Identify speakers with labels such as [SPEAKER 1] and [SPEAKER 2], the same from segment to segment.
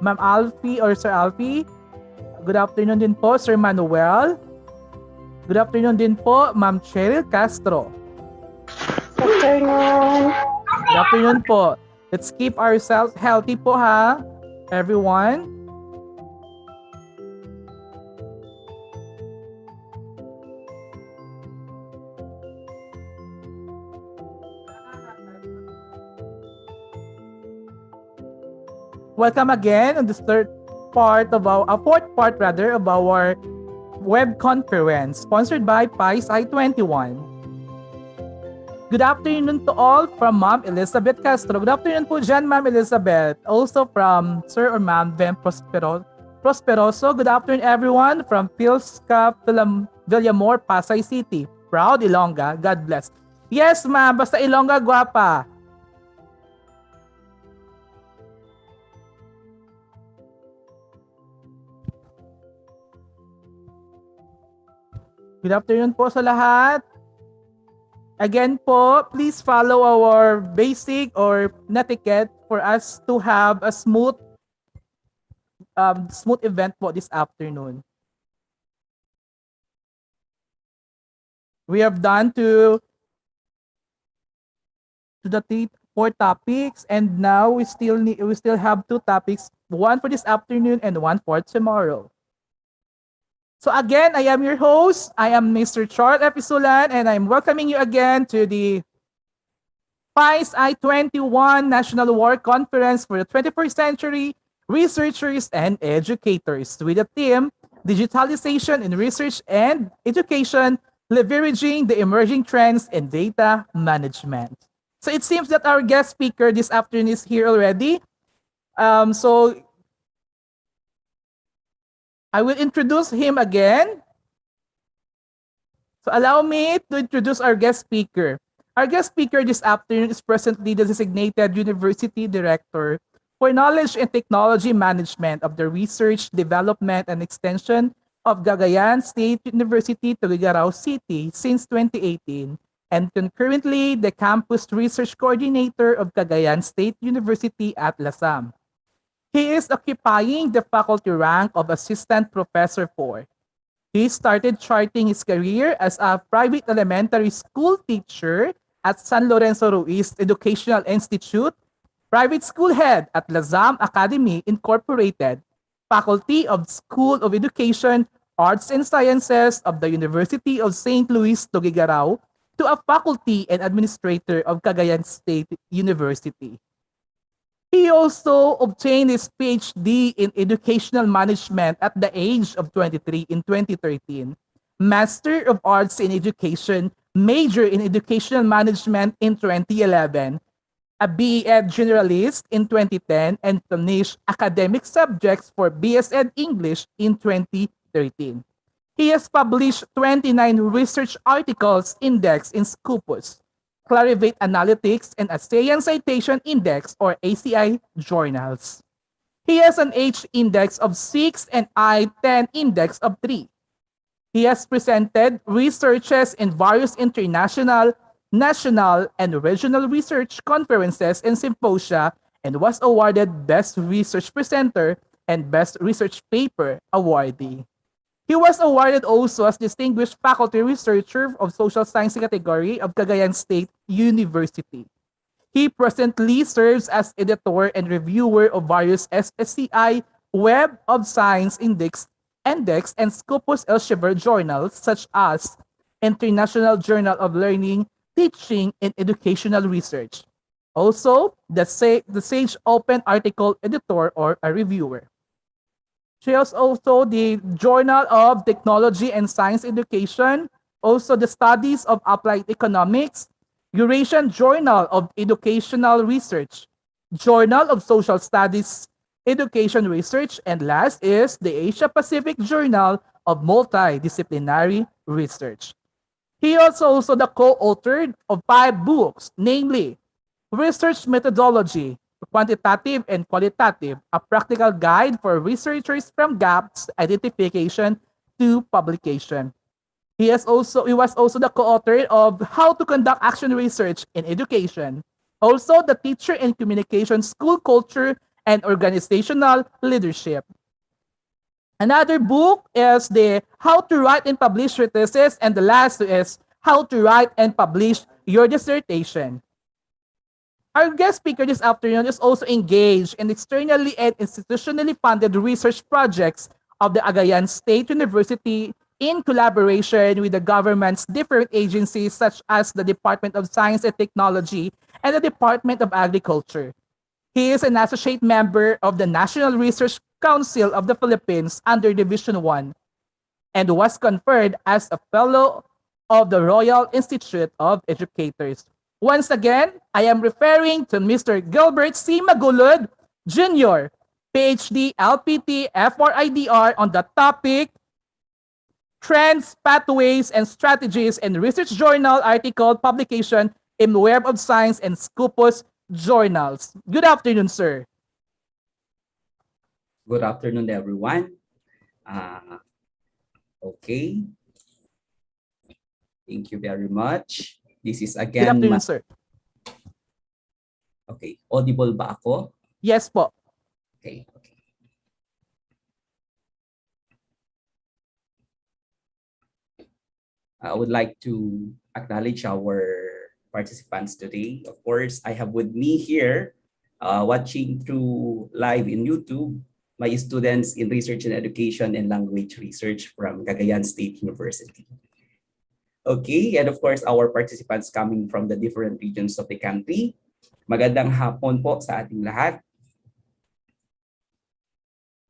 [SPEAKER 1] Ma'am Alfie or Sir Alfie. Good afternoon din po, Sir Manuel. Good afternoon din po, Ma'am Cheryl Castro.
[SPEAKER 2] Good afternoon.
[SPEAKER 1] Good afternoon po. Let's keep ourselves healthy po ha, everyone. Welcome again on this fourth part of our web conference sponsored by PICE I-21. Good afternoon to all from Ma'am Elizabeth Castro. Good afternoon po dyan, Ma'am Elizabeth. Also from Sir or Ma'am Vem Prosperoso. Good afternoon everyone from Pilsca Villamor, Pasay City. Proud Ilongga. God bless. Yes, ma'am. Basta Ilongga, guwapa. Good afternoon po sa lahat. Again po, please follow our basic or netiquette for us to have a smooth event po this afternoon. We have done to the four topics, and now we still have two topics, one for this afternoon and one for tomorrow. So again, I am your host. I am Mr. Charles Episulan, and I'm welcoming you again to the PICE I-21 National War Conference for the 21st Century Researchers and Educators with the theme Digitalization in Research and Education, Leveraging the Emerging Trends in Data Management. So it seems that our guest speaker this afternoon is here already. So I will introduce him again. So allow me to introduce our guest speaker. Our guest speaker this afternoon is presently the designated University Director for Knowledge and Technology Management of the Research, Development, and Extension of Cagayan State University, Tuguegarao City since 2018, and concurrently the Campus Research Coordinator of Cagayan State University at Lasam. He is occupying the faculty rank of Assistant Professor 4. He started charting his career as a private elementary school teacher at San Lorenzo Ruiz Educational Institute, private school head at Lazam Academy Incorporated, Faculty of School of Education, Arts and Sciences of the University of St. Louis, Tuguegarao, to a faculty and administrator of Cagayan State University. He also obtained his PhD in Educational Management at the age of 23 in 2013, Master of Arts in Education, major in Educational Management in 2011, a BEd Generalist in 2010, and finished academic subjects for BSed English in 2013. He has published 29 research articles indexed in Scopus, Clarivate Analytics, and ASEAN Citation Index or ACI journals. He has an H index of 6 and I-10 index of 3. He has presented researches in various international, national, and regional research conferences and symposia, and was awarded Best Research Presenter and Best Research Paper awardee. He was awarded also as Distinguished Faculty Researcher of Social Science category of Cagayan State University. He presently serves as editor and reviewer of various SSCI Web of Science Index and Scopus Elsevier journals such as International Journal of Learning, Teaching, and Educational Research. Also, the Sage Open Article Editor or a reviewer. She has also the Journal of Technology and Science Education, also the Studies of Applied Economics, Eurasian Journal of Educational Research, Journal of Social Studies Education Research, and last is the Asia Pacific Journal of Multidisciplinary Research. He is also the co-author of 5 books, namely Research Methodology, Quantitative and Qualitative, a practical guide for researchers from gaps identification to publication. He was also the co-author of How to Conduct Action Research in Education, also the Teacher and Communication School Culture and organizational leadership. Another book is the How to Write and Publish Your Thesis, and the last is How to Write and Publish Your Dissertation. Our guest speaker this afternoon is also engaged in externally and institutionally funded research projects of the Cagayan State University in collaboration with the government's different agencies such as the Department of Science and Technology and the Department of Agriculture. He is an associate member of the National Research Council of the Philippines under Division 1 and was conferred as a fellow of the Royal Institute of Educators. Once again, I am referring to Mr. Gilbert C. Magulod Jr., PhD, LPT, FRIDR on the topic Trends, Pathways, and Strategies in Research Journal Article Publication in Web of Science and Scopus Journals. Good afternoon, sir.
[SPEAKER 3] Good afternoon, everyone. Okay. Thank you very much. This is
[SPEAKER 1] Good
[SPEAKER 3] again
[SPEAKER 1] afternoon, sir.
[SPEAKER 3] Okay. Audible ba ako?
[SPEAKER 1] Yes po.
[SPEAKER 3] Okay. I would like to acknowledge our participants today. Of course, I have with me here, watching through live in YouTube, my students in Research and Education and Language Research from Cagayan State University. Okay, and of course, our participants coming from the different regions of the country. Magandang hapon po sa ating lahat.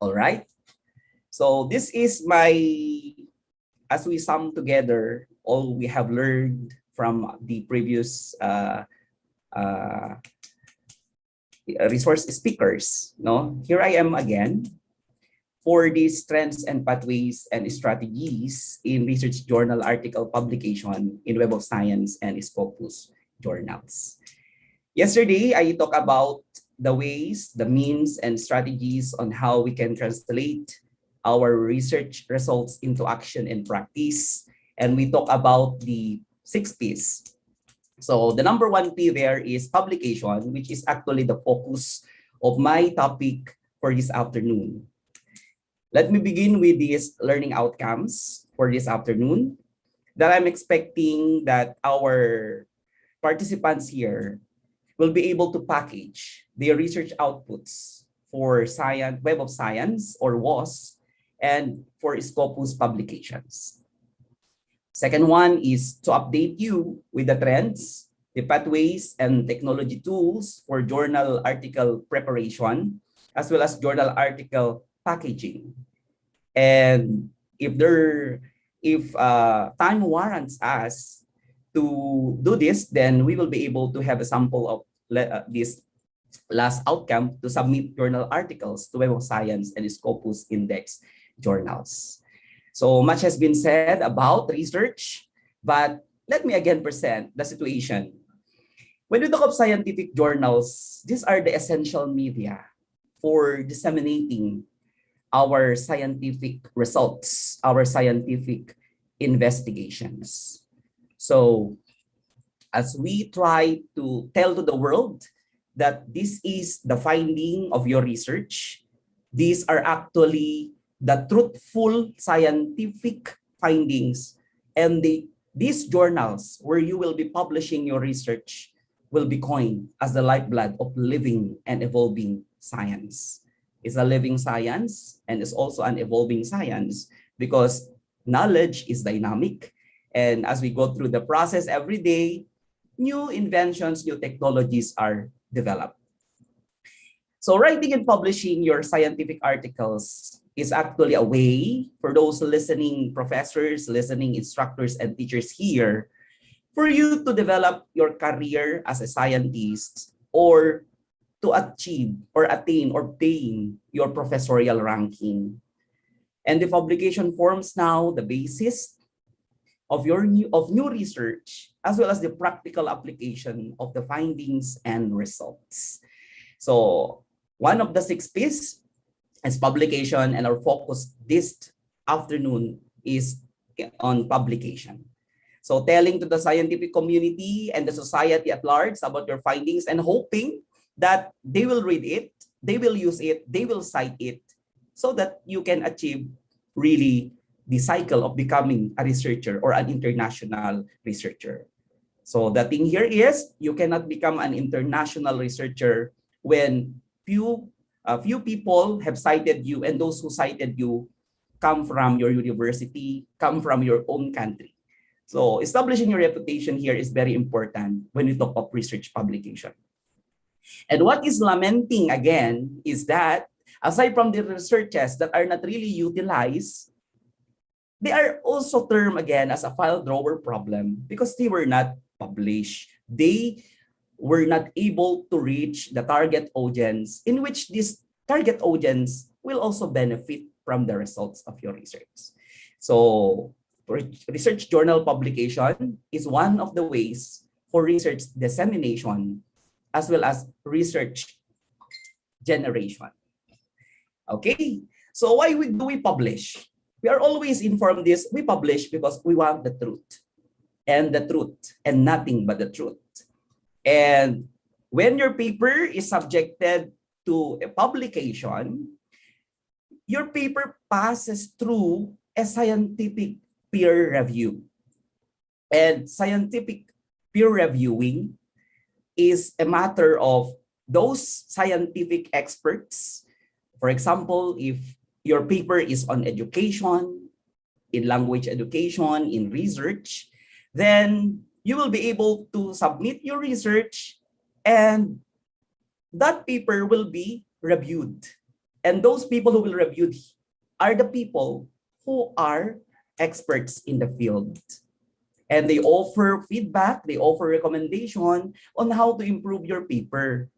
[SPEAKER 3] All right. So this is as we sum together all we have learned from the previous resource speakers. No, here I am again for these trends and pathways and strategies in research journal article publication in Web of Science and Scopus journals. Yesterday, I talked about the ways, the means, and strategies on how we can translate our research results into action and practice. And we talk about the 6 P's. So the number 1 P there is publication, which is actually the focus of my topic for this afternoon. Let me begin with these learning outcomes for this afternoon that I'm expecting that our participants here will be able to package their research outputs for science, Web of Science or WOS, and for Scopus publications. Second one is to update you with the trends, the pathways, and technology tools for journal article preparation, as well as journal article packaging. And if time warrants us to do this, then we will be able to have a sample of this last outcome to submit journal articles to Web of Science and Scopus Index journals. So much has been said about research, but let me again present the situation. When we talk of scientific journals, these are the essential media for disseminating our scientific results, our scientific investigations. So as we try to tell to the world that this is the finding of your research, these are actually the truthful scientific findings, and these journals where you will be publishing your research will be coined as the lifeblood of living and evolving science. It's a living science and it's also an evolving science because knowledge is dynamic, and as we go through the process every day, new inventions, new technologies are developed. So writing and publishing your scientific articles is actually a way for those listening professors, listening instructors, and teachers here for you to develop your career as a scientist or to achieve or attain or obtain your professorial ranking. And the publication forms now the basis of new research, as well as the practical application of the findings and results. So one of the 6 P's is publication, and our focus this afternoon is on publication. So telling to the scientific community and the society at large about your findings and hoping that they will read it they will use it, they will cite it, so that you can achieve really the cycle of becoming a researcher or an international researcher. So the thing here is you cannot become an international researcher when few people have cited you, and those who cited you come from your university, come from your own country. So establishing your reputation here is very important when we talk of research publication. And what is lamenting again is that aside from the researches that are not really utilized, they are also termed again as a file drawer problem because they were not published. They were not able to reach the target audience, in which this target audience will also benefit from the results of your research. So research journal publication is one of the ways for research dissemination as well as research generation. Okay, so why do we publish? We are always informed this, we publish because we want the truth and nothing but the truth. And when your paper is subjected to a publication, your paper passes through a scientific peer review. And scientific peer reviewing is a matter of those scientific experts. For example, if your paper is on education, in language education, in research, then you will be able to submit your research and that paper will be reviewed. And those people who will review are the people who are experts in the field. And they offer feedback, they offer recommendation on how to improve your paper.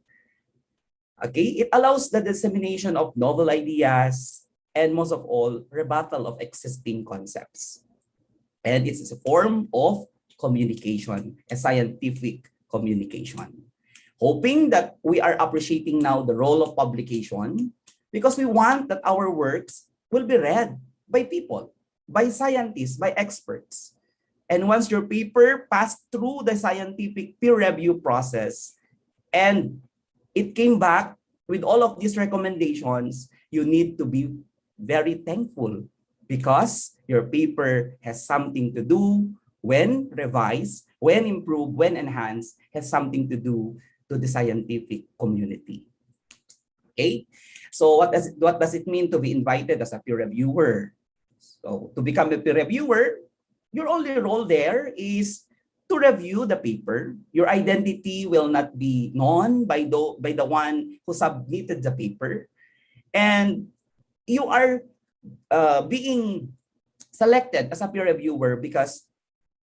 [SPEAKER 3] Okay, it allows the dissemination of novel ideas and most of all, rebuttal of existing concepts. And it is a form of communication, a scientific communication. Hoping that we are appreciating now the role of publication because we want that our works will be read by people, by scientists, by experts. And once your paper passed through the scientific peer review process and it came back with all of these recommendations, you need to be very thankful because your paper has something to do when revised, when improved, when enhanced, has something to do to the scientific community. Okay, so what does it mean to be invited as a peer reviewer? So to become a peer reviewer, your only role there is to review the paper. Your identity will not be known by the one who submitted the paper, and you are being selected as a peer reviewer because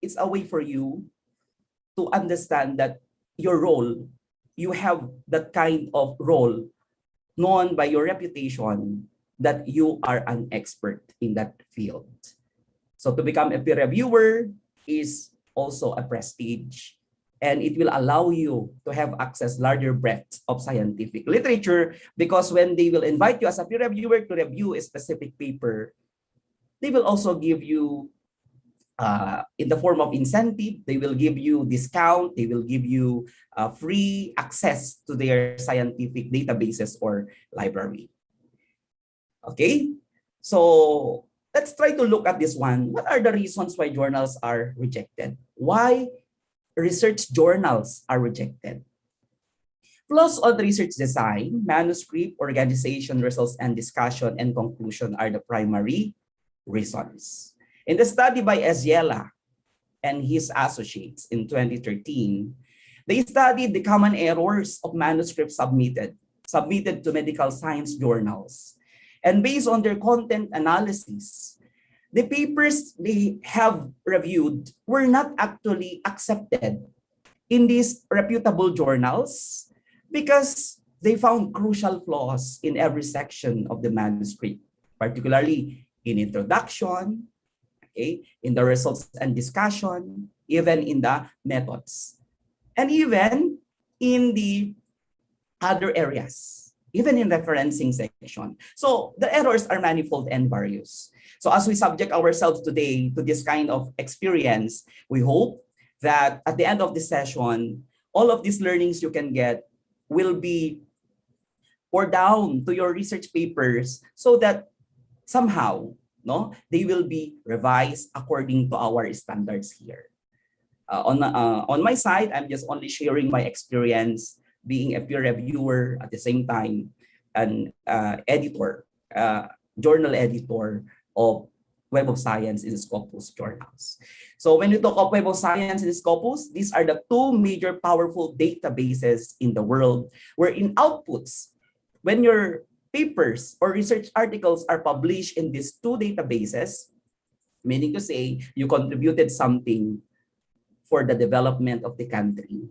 [SPEAKER 3] it's a way for you to understand that your role, you have that kind of role known by your reputation that you are an expert in that field. So to become a peer reviewer is also a prestige, and it will allow you to have access larger breadth of scientific literature because when they will invite you as a peer reviewer to review a specific paper, they will also give you in the form of incentive, they will give you discount, they will give you free access to their scientific databases or library. Okay, so let's try to look at this one. What are the reasons why journals are rejected? Why research journals are rejected? Flaws on research design, manuscript, organization, results, and discussion and conclusion are the primary reasons. In the study by Eziela and his associates in 2013, they studied the common errors of manuscripts submitted to medical science journals. And based on their content analysis, the papers they have reviewed were not actually accepted in these reputable journals because they found crucial flaws in every section of the manuscript, particularly in introduction, okay, in the results and discussion, even in the methods, and even in the other areas, even in referencing section. So the errors are manifold and various. So as we subject ourselves today to this kind of experience, we hope that at the end of this session, all of these learnings you can get will be pour down to your research papers so that somehow, no, they will be revised according to our standards here. On my side, I'm just only sharing my experience being a peer reviewer at the same time, an editor, journal editor of Web of Science in Scopus journals. So when you talk of Web of Science in Scopus, these are the two major powerful databases in the world where in outputs, when your papers or research articles are published in these two databases, meaning to say you contributed something for the development of the country,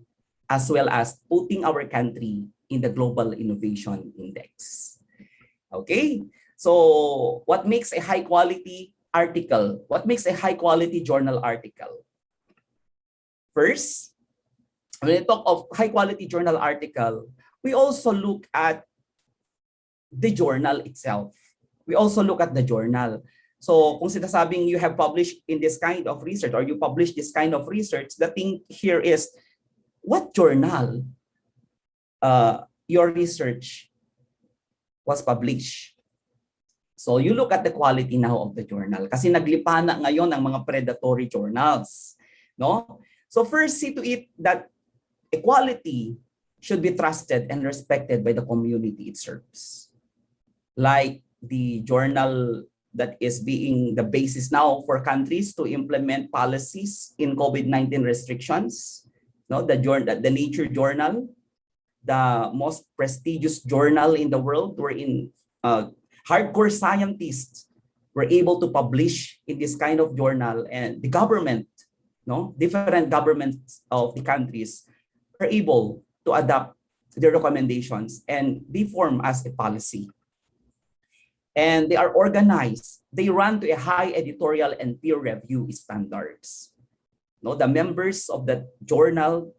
[SPEAKER 3] as well as putting our country in the Global Innovation Index. Okay, so what makes a high quality article? What makes a high quality journal article? First, when we talk of high quality journal article, we also look at the journal itself. We also look at the journal. So kung sinasabing you have published in this kind of research or you publish this kind of research, the thing here is what journal your research was published. So you look at the quality now of the journal kasi naglipa na ngayon ang mga predatory journals, no? So first, see to it that equality should be trusted and respected by the community it serves. Like the journal that is being the basis now for countries to implement policies in COVID-19 restrictions, no? The Nature Journal, the most prestigious journal in the world, wherein hardcore scientists were able to publish in this kind of journal, and the government, no, different governments of the countries are able to adapt their recommendations and they form as a policy. And they are organized. They run to a high editorial and peer review standards. No, the members of the journal,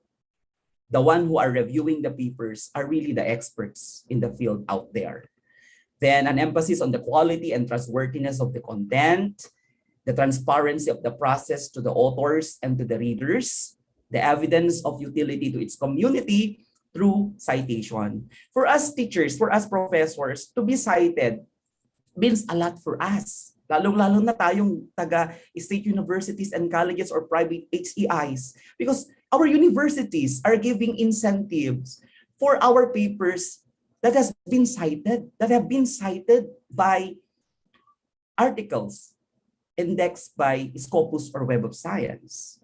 [SPEAKER 3] the one who are reviewing the papers, are really the experts in the field out there. Then an emphasis on the quality and trustworthiness of the content, the transparency of the process to the authors and to the readers, the evidence of utility to its community through citation. For us teachers, for us professors, to be cited means a lot for us. Lalong-lalo na tayong taga-state universities and colleges or private HEIs, because our universities are giving incentives for our papers that have been cited by articles indexed by Scopus or Web of Science.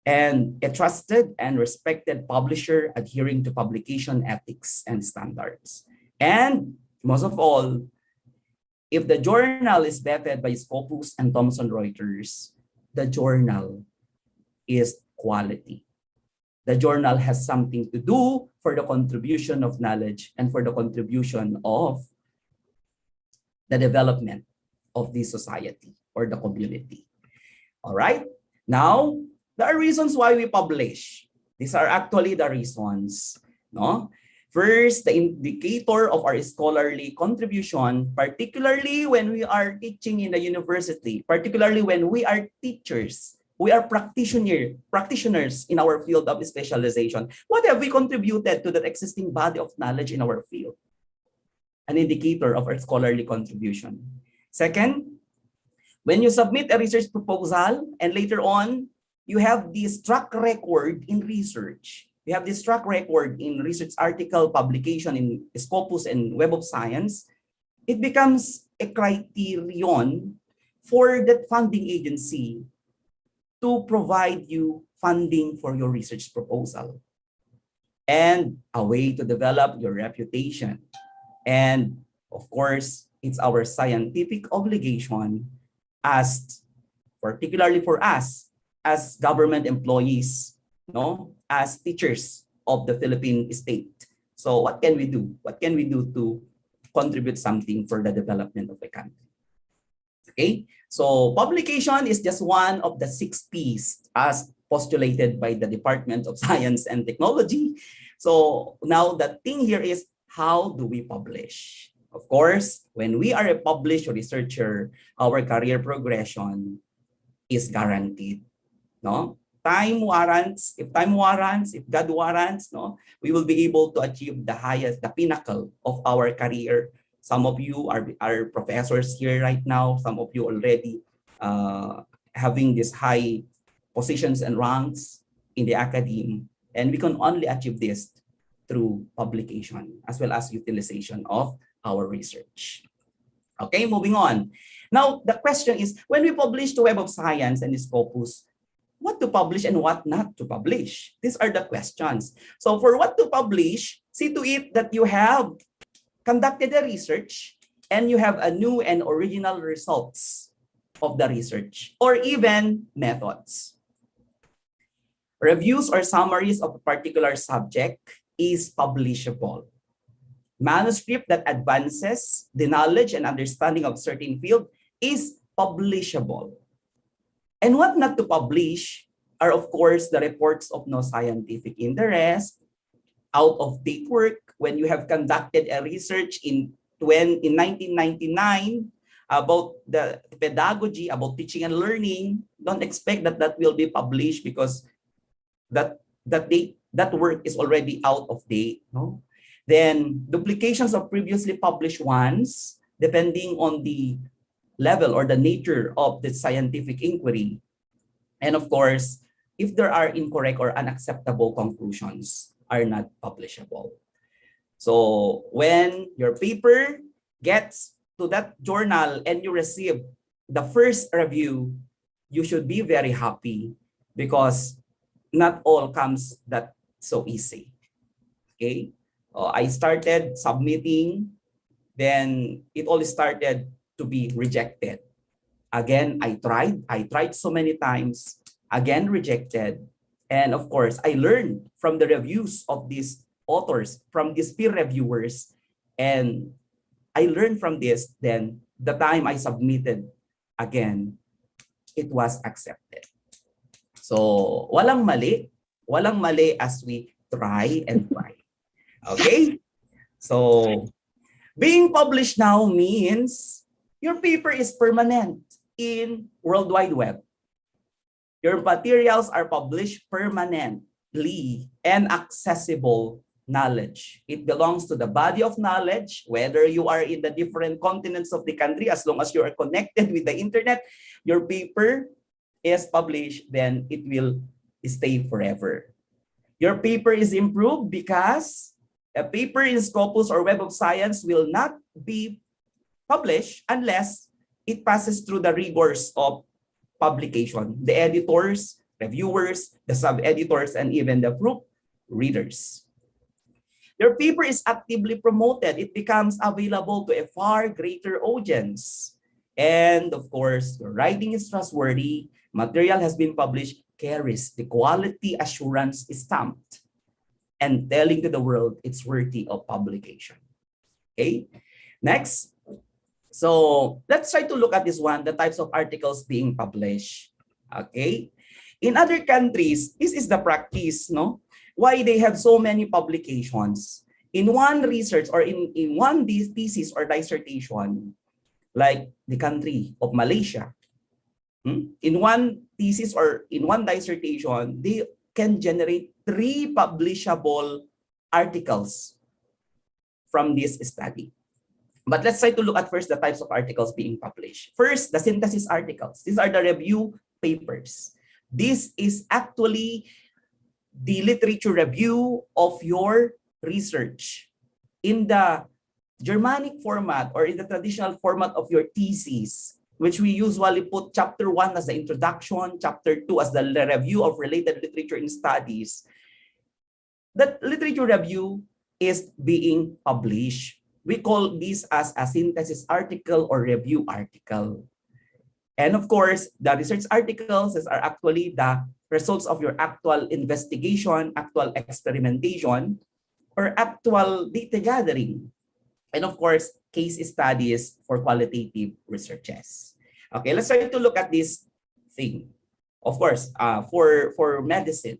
[SPEAKER 3] And a trusted and respected publisher adhering to publication ethics and standards. And most of all, if the journal is vetted by Scopus and Thomson Reuters, the journal is quality. The journal has something to do for the contribution of knowledge and for the contribution of the development of the society or the community. All right. Now, there are reasons why we publish. These are actually the reasons, no? First, the indicator of our scholarly contribution, particularly when we are teaching in the university, particularly when we are teachers, we are practitioners in our field of specialization. What have we contributed to the existing body of knowledge in our field? An indicator of our scholarly contribution. Second, when you submit a research proposal and later on, you have this track record in research. You have this track record in research article publication in Scopus and Web of Science, it becomes a criterion for that funding agency to provide you funding for your research proposal and a way to develop your reputation. And of course, it's our scientific obligation as, particularly for us as government employees, no, as teachers of the Philippine state. So what can we do? What can we do to contribute something for the development of the country? Okay, so publication is just one of the 6 P's as postulated by the Department of Science and Technology. So now the thing here is, how do we publish? Of course, when we are a published researcher, our career progression is guaranteed. No? if God warrants, no, we will be able to achieve the highest, the pinnacle of our career. Some of you are professors here right now. Some of you already having these high positions and ranks in the academe. And we can only achieve this through publication as well as utilization of our research. Okay, moving on. Now, the question is, when we publish to Web of Science and Scopus, what to publish and what not to publish? These are the questions. So for what to publish, see to it that you have conducted the research and you have a new and original results of the research or even methods. Reviews or summaries of a particular subject is publishable. Manuscript that advances the knowledge and understanding of certain field is publishable. And what not to publish are, of course, the reports of no scientific interest, out-of-date work. When you have conducted a research in 1999 about the pedagogy, about teaching and learning, don't expect that that will be published because that work is already out of date. No? Then duplications of previously published ones, depending on the level or the nature of the scientific inquiry. And of course, if there are incorrect or unacceptable conclusions, are not publishable. So when your paper gets to that journal and you receive the first review, you should be very happy because not all comes that so easy. Okay? I started submitting, then it all started to be rejected. Again, I tried so many times, again rejected. And of course, I learned from the reviews of these authors, from these peer reviewers, and I learned from this. Then the time I submitted again, it was accepted. So walang mali as we try and try. Okay? So being published now means your paper is permanent in World Wide Web. Your materials are published permanently and accessible knowledge. It belongs to the body of knowledge, whether you are in the different continents of the country, as long as you are connected with the internet, your paper is published, then it will stay forever. Your paper is improved because a paper in Scopus or Web of Science will not be published unless it passes through the rigors of publication. The editors, reviewers, the sub-editors, and even the proofreaders. Your paper is actively promoted. It becomes available to a far greater audience. And of course, your writing is trustworthy. Material has been published, carries the quality assurance stamped and telling to the world it's worthy of publication. Okay, next. So let's try to look at this one, the types of articles being published. Okay, in other countries, this is the practice, no? Why they have so many publications. In one research or in one thesis or dissertation, like the country of Malaysia, in one thesis or in one dissertation, they can generate 3 publishable articles from this study. But let's try to look at first the types of articles being published. First, the synthesis articles. These are the review papers. This is actually the literature review of your research. In the Germanic format or in the traditional format of your thesis, which we usually put chapter 1 as the introduction, chapter 2 as the review of related literature and studies, that literature review is being published. We call this as a synthesis article or review article. And of course, the research articles are actually the results of your actual investigation, actual experimentation, or actual data gathering. And of course, case studies for qualitative researches. Okay, let's try to look at this thing. Of course, for medicine,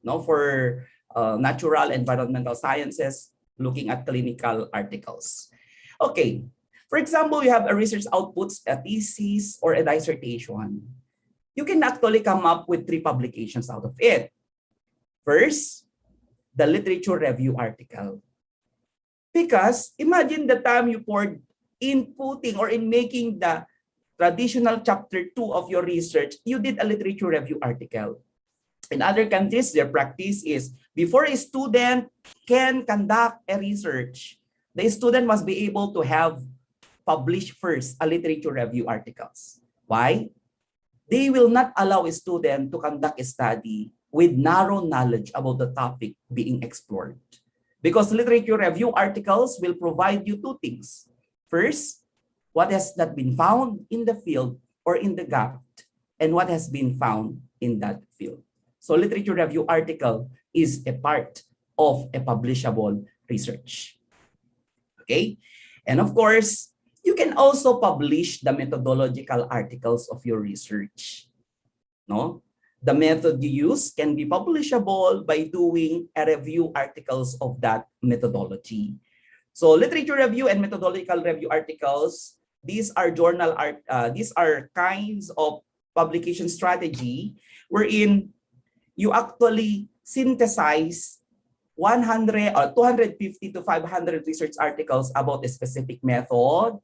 [SPEAKER 3] no, for natural environmental sciences, looking at clinical articles. Okay, for example, you have a research outputs, a thesis, or a dissertation. you can actually come up with 3 publications out of it. First, the literature review article. Because imagine the time you poured in putting or in making the traditional chapter 2 of your research, you did a literature review article. In other countries, their practice is before a student can conduct a research, the student must be able to have published first a literature review articles. Why? They will not allow a student to conduct a study with narrow knowledge about the topic being explored. Because literature review articles will provide you 2 things. First, what has not been found in the field or in the gap, and what has been found in that field. So literature review article is a part of a publishable research. Okay? And of course, you can also publish the methodological articles of your research. No? The method you use can be publishable by doing a review articles of that methodology. So literature review and methodological review articles, these are these are kinds of publication strategy wherein you actually synthesize 100 or 250 to 500 research articles about a specific method,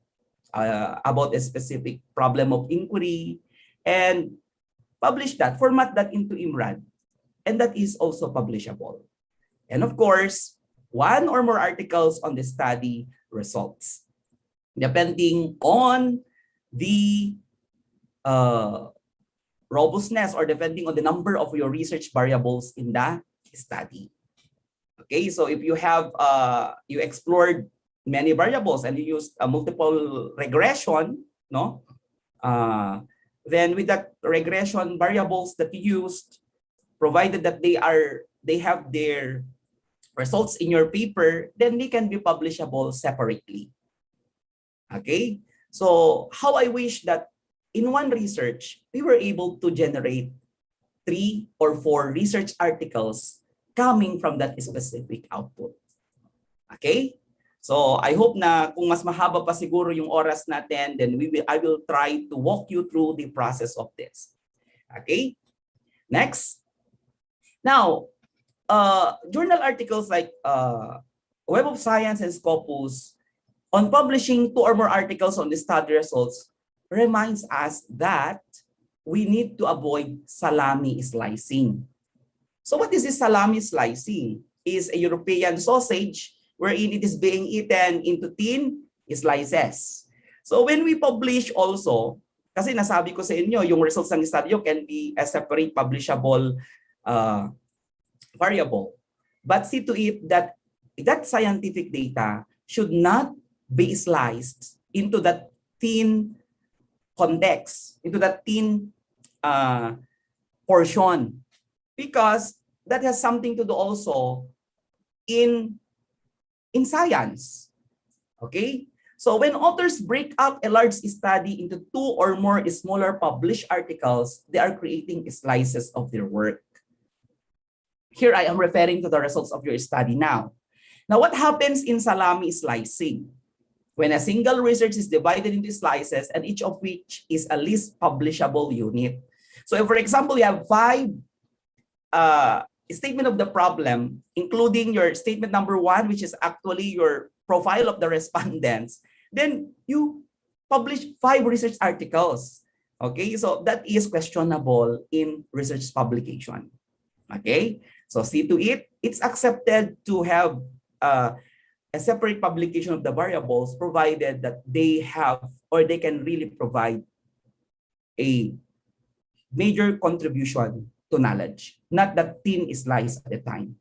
[SPEAKER 3] about a specific problem of inquiry, and publish that, format that into IMRAD, and that is also publishable. And of course, 1 or more articles on the study results, depending on the robustness or depending on the number of your research variables in the study. Okay, so if you have you explored many variables and you used a multiple regression, no, then with that regression variables that you used, provided that they have their results in your paper, then they can be publishable separately. Okay, so how I wish that in one research we were able to generate 3 or 4 research articles coming from that specific output. Okay? So I hope na kung mas mahaba pa siguro yung oras natin, then I will try to walk you through the process of this. Okay? Next. Now, journal articles like Web of Science and Scopus on publishing 2 or more articles on the study results reminds us that we need to avoid salami slicing. So what is this salami slicing? Is a European sausage wherein it is being eaten into thin slices. So when we publish also, kasi nasabi ko sa inyo, yung results ng study can be a separate publishable variable. But see to it that that scientific data should not be sliced into that thin context, into that thin portion, because that has something to do also in science. Okay? So when authors break up a large study into 2 or more smaller published articles, they are creating slices of their work. Here I am referring to the results of your study now. Now, what happens in salami slicing? When a single research is divided into slices and each of which is a least publishable unit. So if, for example, you have 5 statement of the problem, including your statement number 1, which is actually your profile of the respondents, then you publish 5 research articles. Okay, so that is questionable in research publication. Okay, so see to it, it's accepted to have a separate publication of the variables, provided that they have or they can really provide a major contribution to knowledge, not that thin slice at a time.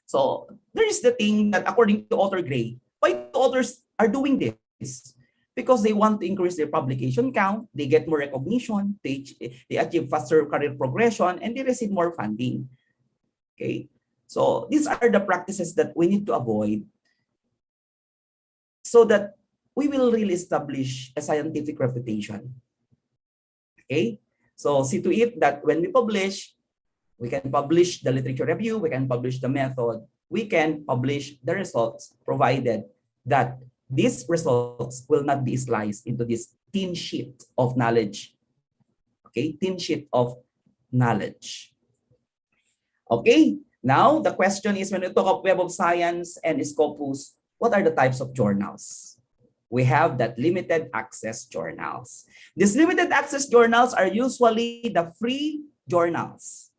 [SPEAKER 3] So there is the thing that according to author Gray, why the authors are doing this? Because they want to increase their publication count, they get more recognition, they achieve faster career progression, and they receive more funding. Okay, so these are the practices that we need to avoid so that we will really establish a scientific reputation. Okay, so see to it that when we publish, we can publish the literature review, we can publish the method, we can publish the results, provided that these results will not be sliced into this thin sheet of knowledge. Okay, thin sheet of knowledge. Okay, now the question is, when we talk of Web of Science and Scopus, what are the types of journals? We have that limited access journals. These limited access journals are usually the free journals.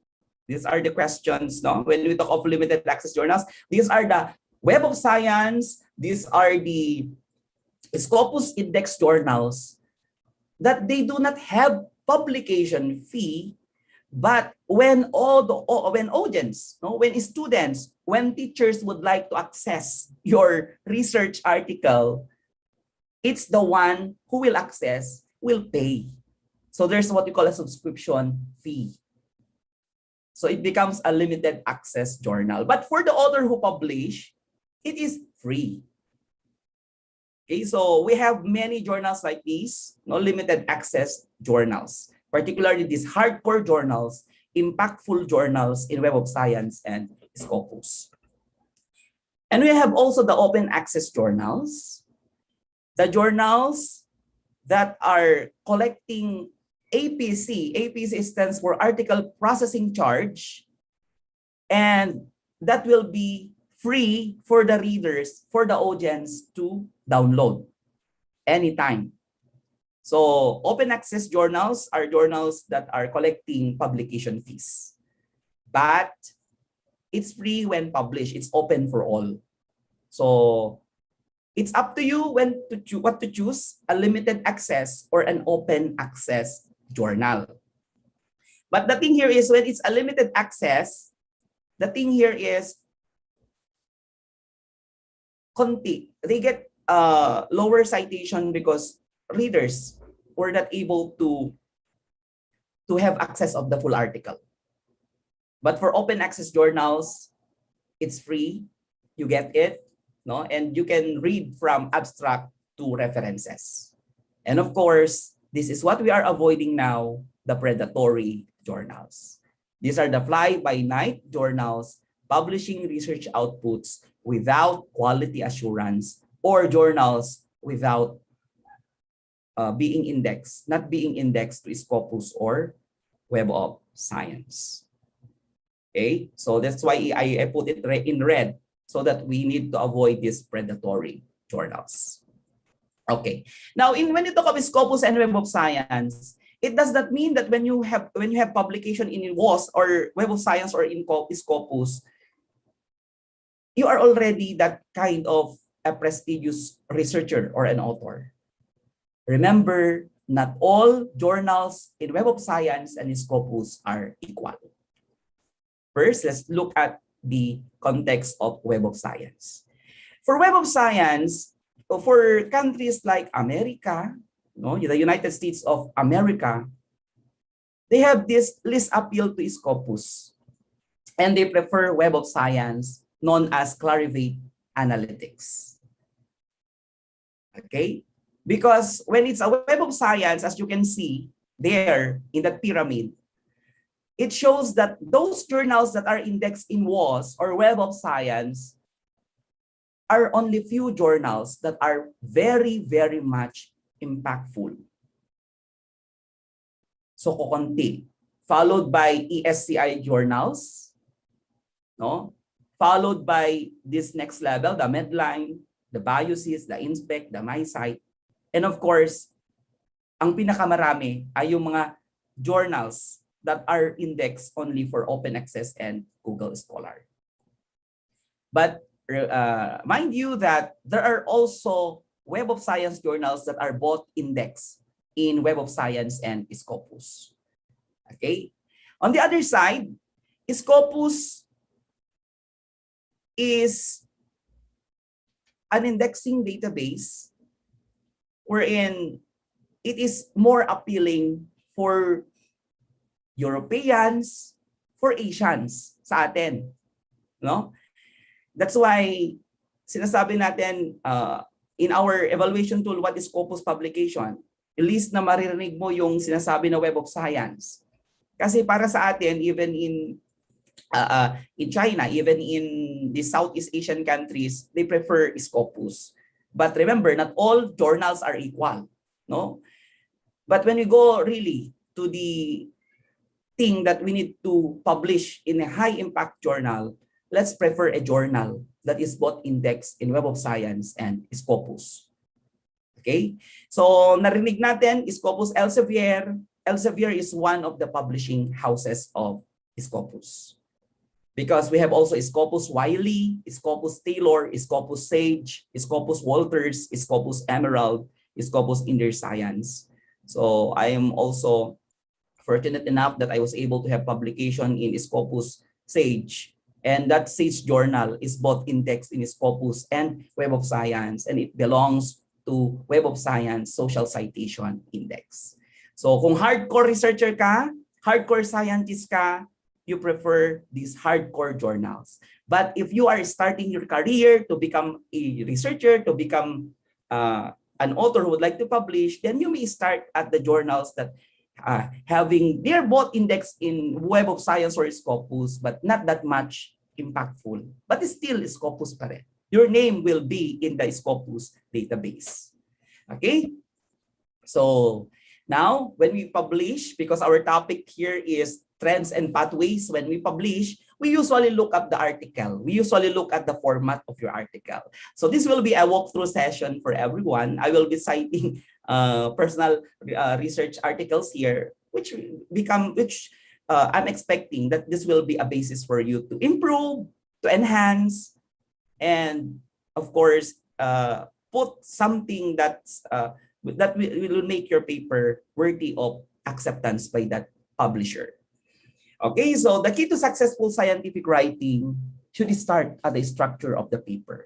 [SPEAKER 3] These are the questions, no? When we talk of limited access journals, these are the Web of Science, these are the Scopus index journals that they do not have publication fee, but when when audience, no, when students, when teachers would like to access your research article, it's the one who will access will pay. So there's what we call a subscription fee. So it becomes a limited access journal. But for the author who publish, it is free. Okay, so we have many journals like these, no, limited access journals, particularly these hardcore journals, impactful journals in Web of Science and Scopus. And we have also the open access journals, the journals that are collecting APC. APC stands for Article Processing Charge, and that will be free for the readers, for the audience to download anytime. So open access journals are journals that are collecting publication fees, but it's free when published. It's open for all. So it's up to you when to what to choose, a limited access or an open access journal. But the thing here is, when it's a limited access, the thing here is they get lower citation because readers were not able to have access of the full article. But for open access journals, it's free. You get it, no? And you can read from abstract to references. And of course, this is what we are avoiding now, the predatory journals. These are the fly-by-night journals publishing research outputs without quality assurance, or journals without being indexed, not being indexed to Scopus or Web of Science. Okay, so that's why I put it in red, so that we need to avoid these predatory journals. Okay, now when you talk about Scopus and Web of Science, it does not mean that when you have publication in WOS or Web of Science or in Scopus, you are already that kind of a prestigious researcher or an author. Remember, not all journals in Web of Science and in Scopus are equal. First, let's look at the context of Web of Science. For Web of Science, for countries like America, no, the United States of America, they have this least appeal to Scopus, and they prefer Web of Science, known as Clarivate Analytics. Okay? Because when it's a Web of Science, as you can see there in that pyramid, it shows that those journals that are indexed in WOS or Web of Science are only few journals that are very, very much impactful. So kukunti, followed by ESCI journals, no? Followed by this next level, the Medline, the Biosys, the Inspect, the MySite. And of course, ang pinakamarami ay yung mga journals that are indexed only for open access and Google Scholar. But mind you that there are also Web of Science journals that are both indexed in Web of Science and Scopus. Okay? On the other side, Scopus is an indexing database wherein it is more appealing for Europeans, for Asians sa atin, no? That's why sinasabi natin in our evaluation tool, what is Scopus publication? At least na maririnig mo yung sinasabi na Web of Science. Kasi para sa atin, even in China, even in the Southeast Asian countries, they prefer Scopus. But remember, not all journals are equal, no? But when you go really to the thing that we need to publish in a high impact journal, let's prefer a journal that is both indexed in Web of Science and Scopus. Okay? So narinig natin, Scopus Elsevier. Elsevier is one of the publishing houses of Scopus. Because we have also Scopus Wiley, Scopus Taylor, Scopus Sage, Scopus Walters, Scopus Emerald, Scopus Inner Science. So I am also fortunate enough that I was able to have publication in Scopus Sage. And that Sage journal is both indexed in Scopus and Web of Science, and it belongs to Web of Science Social Citation Index. So kung hardcore researcher ka, hardcore scientist ka, you prefer these hardcore journals. But if you are starting your career to become a researcher, to become an author who would like to publish, then you may start at the journals that they're both indexed in Web of Science or Scopus, but not that much impactful. But it's still Scopus pa rin. Your name will be in the Scopus database. Okay? So now, when we publish, because our topic here is trends and pathways, when we publish, we usually look up the article. We usually look at the format of your article. So this will be a walkthrough session for everyone. I will be citing personal research articles here, which I'm expecting that this will be a basis for you to improve, to enhance, and of course, put something that's that will make your paper worthy of acceptance by that publisher. Okay, so the key to successful scientific writing should start at the structure of the paper.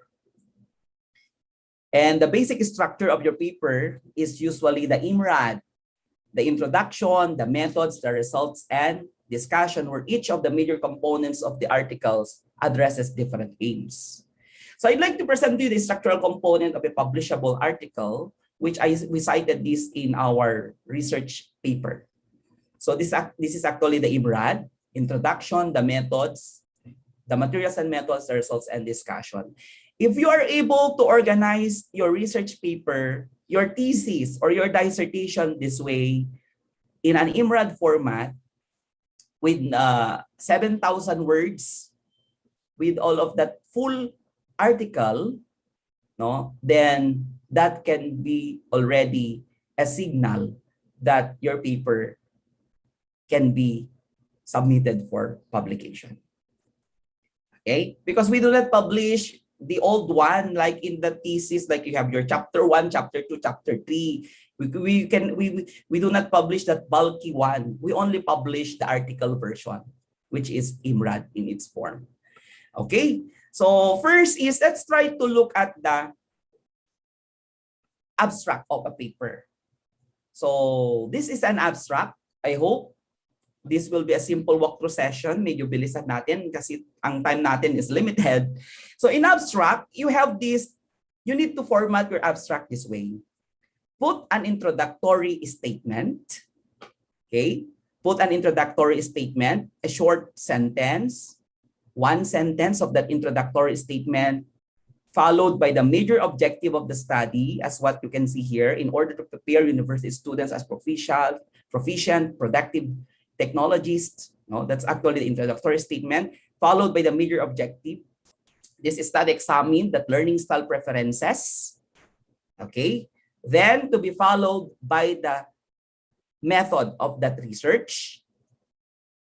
[SPEAKER 3] And the basic structure of your paper is usually the IMRAD, the introduction, the methods, the results, and discussion, where each of the major components of the articles addresses different aims. So I'd like to present to you the structural component of a publishable article, which we cited this in our research paper. So this is actually the IMRAD, introduction, the methods, the materials and methods, the results, and discussion. If you are able to organize your research paper, your thesis, or your dissertation this way, in an IMRAD format, with 7,000 words, with all of that full article, no, then that can be already a signal that your paper can be submitted for publication. Okay? Because we do not publish the old one like in the thesis, like you have your chapter 1, chapter 2, chapter 3. We do not publish that bulky one. We only publish the article version, which is IMRAD in its form. Okay? So first is, let's try to look at the abstract of a paper. So this is an abstract. I hope this will be a simple walkthrough session. Medyo bilisan natin kasi ang time natin is limited. So in abstract, you have this, you need to format your abstract this way. Put an introductory statement. Okay? Put an introductory statement, a short sentence, one sentence of that introductory statement, followed by the major objective of the study, as what you can see here, in order to prepare university students as proficient, productive technologists. No, that's actually the introductory statement, followed by the major objective. This study examined that learning style preferences. Okay, then to be followed by the method of that research.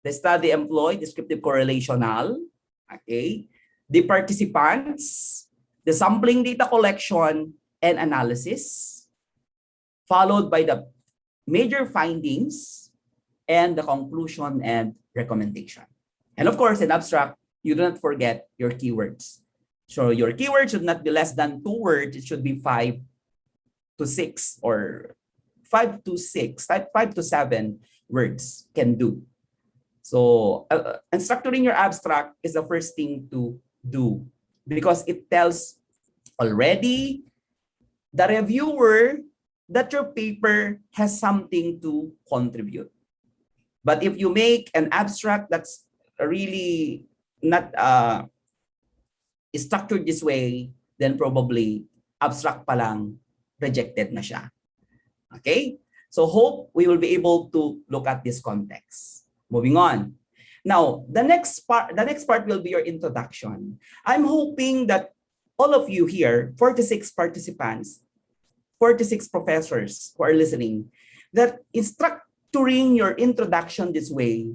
[SPEAKER 3] The study employed descriptive correlational. Okay, the participants, the sampling data collection and analysis, followed by the major findings and the conclusion and recommendation. And of course, in abstract, you do not forget your keywords. So your keywords should not be less than 2 words. It should be 5 to 6 or 5 to 6, 5 to 7 words can do. So and structuring your abstract is the first thing to do, because it tells already the reviewer that your paper has something to contribute. But if you make an abstract that's really not structured this way, then probably abstract pa lang, rejected na siya. Okay? So hope we will be able to look at this context. Moving on. Now, the next part will be your introduction. I'm hoping that all of you here, 46 participants, 46 professors who are listening, that structuring your introduction this way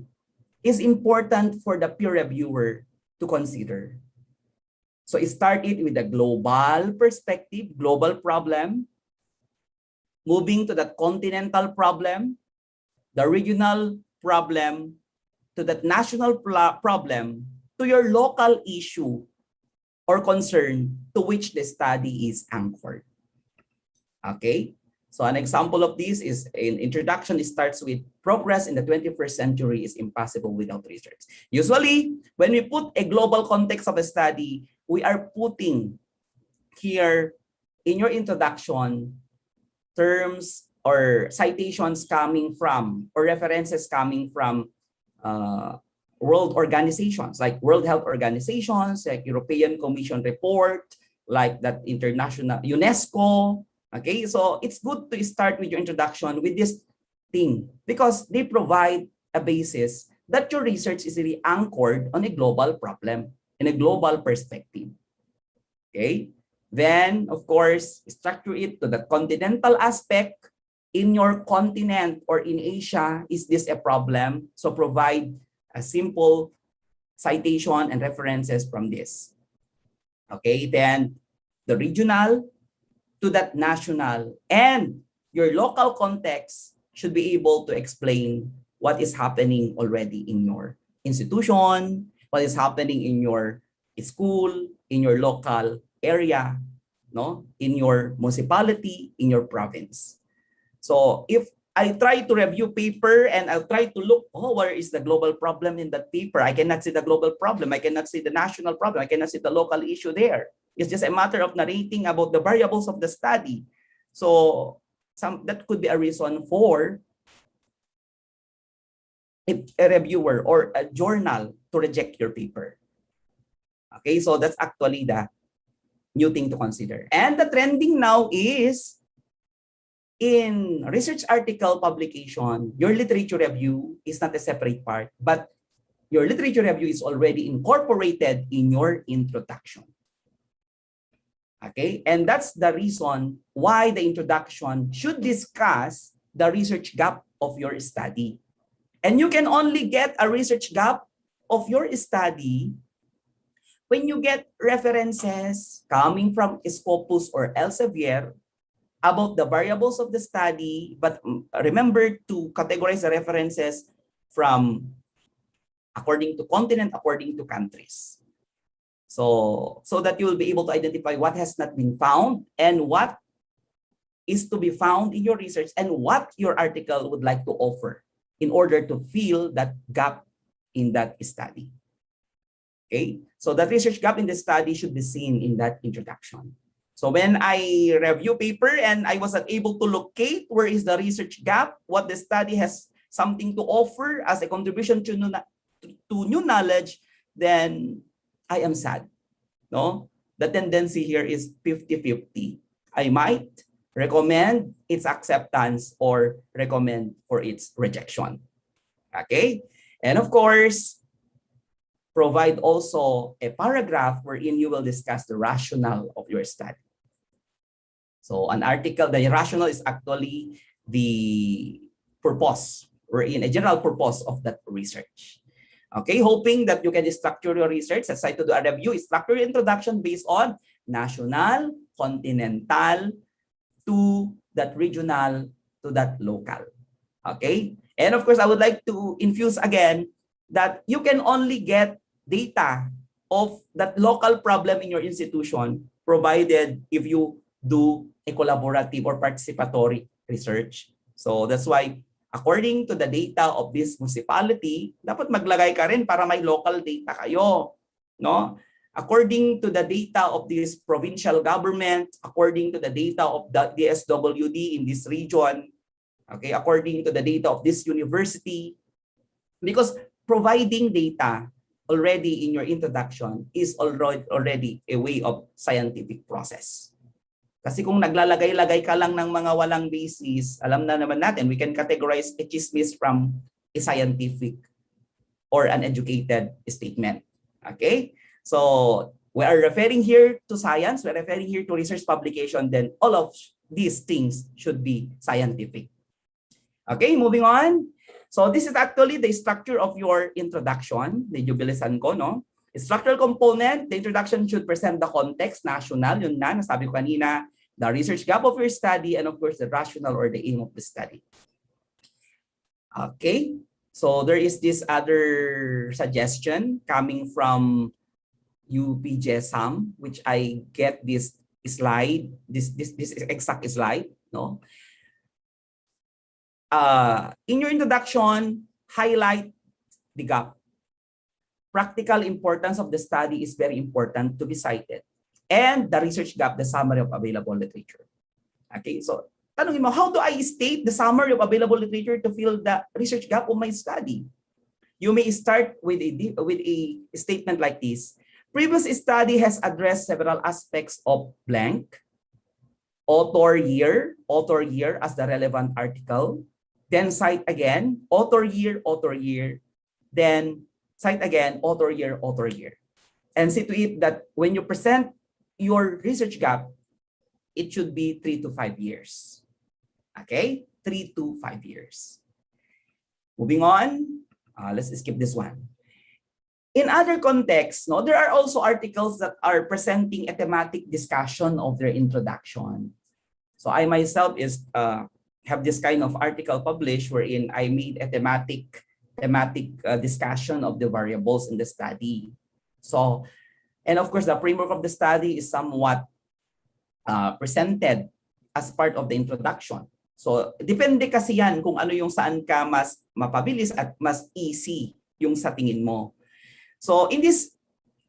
[SPEAKER 3] is important for the peer reviewer to consider. So start it with a global perspective, global problem, moving to the continental problem, the regional problem, to that national problem, to your local issue or concern to which the study is anchored. Okay? So an example of this is in introduction, it starts with progress in the 21st century is impossible without research. Usually, when we put a global context of a study, we are putting here in your introduction terms or citations coming from or references coming from world organizations like World Health Organizations, like European Commission report, like that international UNESCO. Okay, so it's good to start with your introduction with this thing because they provide a basis that your research is really anchored on a global problem in a global perspective. Okay, then of course structure it to the continental aspect. In your continent or in Asia, is this a problem? So provide a simple citation and references from this. Okay, then the regional to that national, and your local context should be able to explain what is happening already in your institution, what is happening in your school, in your local area, no, in your municipality, in your province. So if I try to review paper and I'll try to look, oh, where is the global problem in that paper? I cannot see the global problem. I cannot see the national problem. I cannot see the local issue there. It's just a matter of narrating about the variables of the study. So that could be a reason for a reviewer or a journal to reject your paper. Okay, so that's actually the new thing to consider. And the trending now is in research article publication, your literature review is not a separate part, but your literature review is already incorporated in your introduction. Okay, and that's the reason why the introduction should discuss the research gap of your study. And you can only get a research gap of your study when you get references coming from Scopus or Elsevier about the variables of the study, but remember to categorize the references from according to continent, according to countries. So that you will be able to identify what has not been found and what is to be found in your research and what your article would like to offer in order to fill that gap in that study. Okay, so that research gap in the study should be seen in that introduction. So when I review paper and I was not able to locate where is the research gap, what the study has something to offer as a contribution to new knowledge, then I am sad. No, the tendency here is 50-50. I might recommend its acceptance or recommend for its rejection. Okay, and of course, provide also a paragraph wherein you will discuss the rationale of your study. So an article, the rationale is actually the purpose, wherein a general purpose of that research. Okay, hoping that you can structure your research. As I to do a review, structure your introduction based on national, continental, to that regional, to that local. Okay, and of course, I would like to infuse again that you can only get data of that local problem in your institution provided if you do a collaborative or participatory research. So that's why according to the data of this municipality, dapat maglagay ka rin para may local data kayo, no? According to the data of this provincial government, according to the data of the DSWD in this region, okay, according to the data of this university, because providing data already in your introduction is already a way of scientific process. Kasi kung naglalagay-lagay ka lang ng mga walang basis, alam na naman natin, we can categorize a chismis from a scientific or an educated statement. Okay? So, we are referring here to science, we're referring here to research publication, then all of these things should be scientific. Okay, moving on. So, this is actually the structure of your introduction. Medyo bilisan ko, no? Structural component, the introduction should present the context, national, yun na, nasabi ko kanina, the research gap of your study, and of course, the rationale or the aim of the study. Okay, so there is this other suggestion coming from UPJSAM, which I get this slide, this exact slide, no? In your introduction, highlight the gap. Practical importance of the study is very important to be cited. And the research gap, the summary of available literature. Okay, so tanungin mo, how do I state the summary of available literature to fill the research gap of my study? You may start with a statement like this. Previous study has addressed several aspects of blank, author year as the relevant article, then cite again, author year, then cite again, author year. And see to it that when you present your research gap, it should be 3 to 5 years. Okay? 3 to 5 years. Moving on, let's skip this one. In other contexts, no, there are also articles that are presenting a thematic discussion of their introduction. So I myself have this kind of article published wherein I made a thematic discussion of the variables in the study. So, and of course, the framework of the study is somewhat presented as part of the introduction. So, depende kasi yan kung ano yung saan ka mas mapabilis at mas easy yung sa tingin mo. So, in this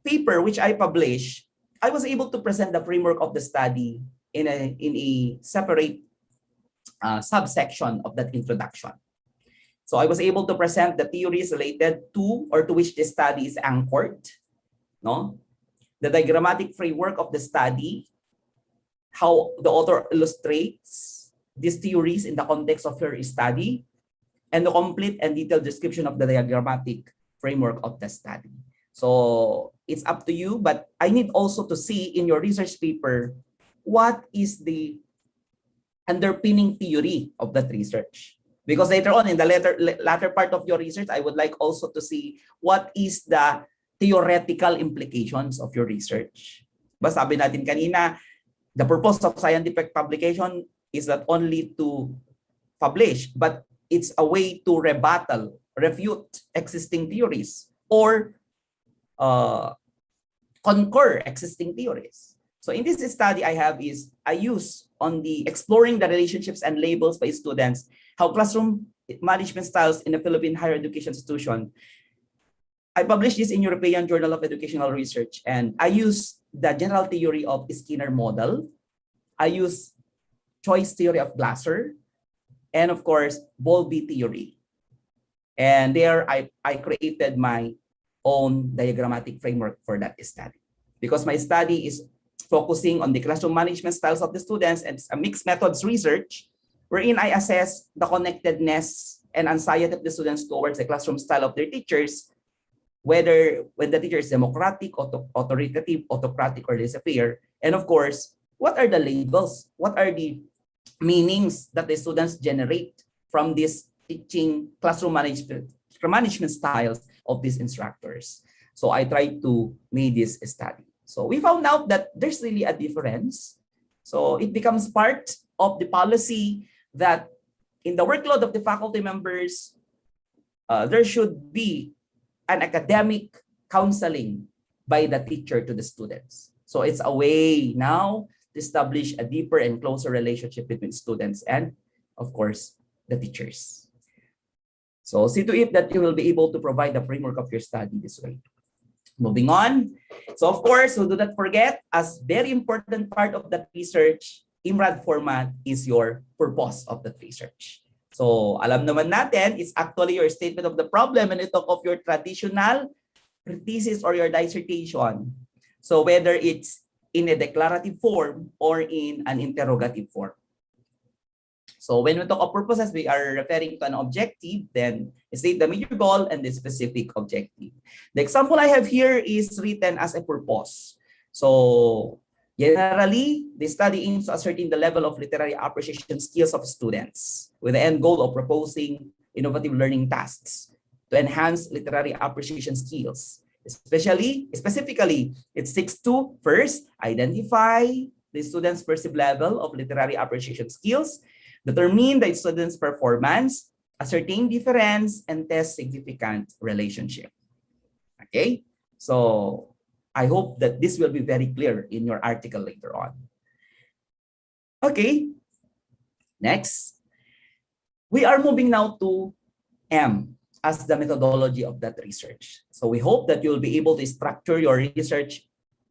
[SPEAKER 3] paper which I published, I was able to present the framework of the study in a separate subsection of that introduction. So I was able to present the theories related to or to which the study is anchored, no? The diagrammatic framework of the study, how the author illustrates these theories in the context of her study, and the complete and detailed description of the diagrammatic framework of the study. So it's up to you, but I need also to see in your research paper what is the underpinning theory of that research. Because later on in the latter part of your research, I would like also to see what is the theoretical implications of your research. But sabi natin kanina, the purpose of scientific publication is not only to publish, but it's a way to refute existing theories or concur existing theories. So in this study I use on the exploring the relationships and labels by students, how classroom management styles in the Philippine higher education institution. I published this in European Journal of Educational Research, and I use the general theory of Skinner model. I use choice theory of Glasser, and of course, Bowlby theory. And there I created my own diagrammatic framework for that study. Because my study is focusing on the classroom management styles of the students and a mixed methods research, wherein I assess the connectedness and anxiety of the students towards the classroom style of their teachers, whether when the teacher is democratic, authoritative, autocratic, or laissez-faire. And of course, what are the labels? What are the meanings that the students generate from this teaching classroom management styles of these instructors? So I tried to make this study. So we found out that there's really a difference. So it becomes part of the policy that in the workload of the faculty members, there should be an academic counseling by the teacher to the students. So it's a way now to establish a deeper and closer relationship between students and, of course, the teachers. So see to it that you will be able to provide the framework of your study this way. Moving on. So of course, we do not forget, as very important part of that research, IMRAD format is your purpose of that research. So alam naman natin, it's actually your statement of the problem and you talk of your traditional thesis or your dissertation. So whether it's in a declarative form or in an interrogative form. So when we talk of purposes, we are referring to an objective, then state the major goal and the specific objective. The example I have here is written as a purpose. So generally, the study aims to ascertain the level of literary appreciation skills of students with the end goal of proposing innovative learning tasks to enhance literary appreciation skills. Specifically, it seeks to first identify the students' perceived level of literary appreciation skills, determine the student's performance, ascertain difference, and test significant relationship. Okay? So I hope that this will be very clear in your article later on. Okay. Next. We are moving now to M as the methodology of that research. So we hope that you'll be able to structure your research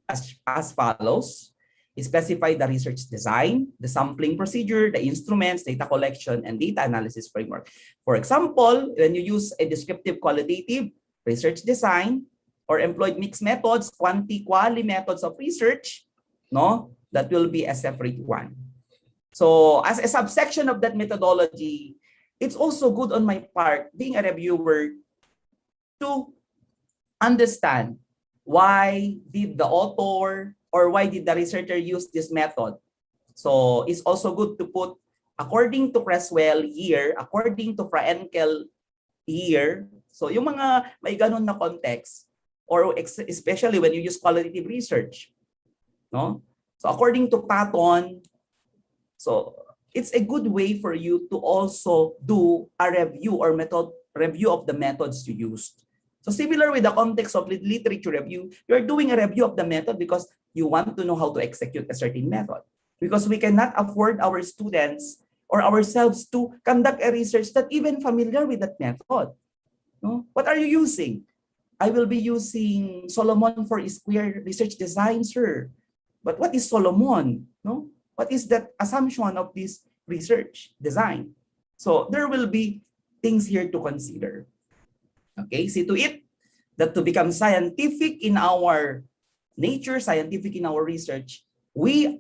[SPEAKER 3] as follows. Specify the research design, the sampling procedure, the instruments, data collection, and data analysis framework. For example, when you use a descriptive qualitative research design or employed mixed methods, quali methods of research, no, that will be a separate one. So as a subsection of that methodology, it's also good on my part, being a reviewer, to understand why did the author or why did the researcher use this method. So it's also good to put according to Creswell here, according to Fraenkel here. So yung mga may ganun na context, or especially when you use qualitative research, no? So according to Patton, so it's a good way for you to also do a review or review of the methods you used. So similar with the context of literature review, you're doing a review of the method because you want to know how to execute a certain method. Because we cannot afford our students or ourselves to conduct a research that even familiar with that method. No? What are you using? I will be using Solomon for square research design, sir. But what is Solomon? No? What is that assumption of this research design? So there will be things here to consider. Okay, see to it that to become scientific in our nature, scientific in our research, we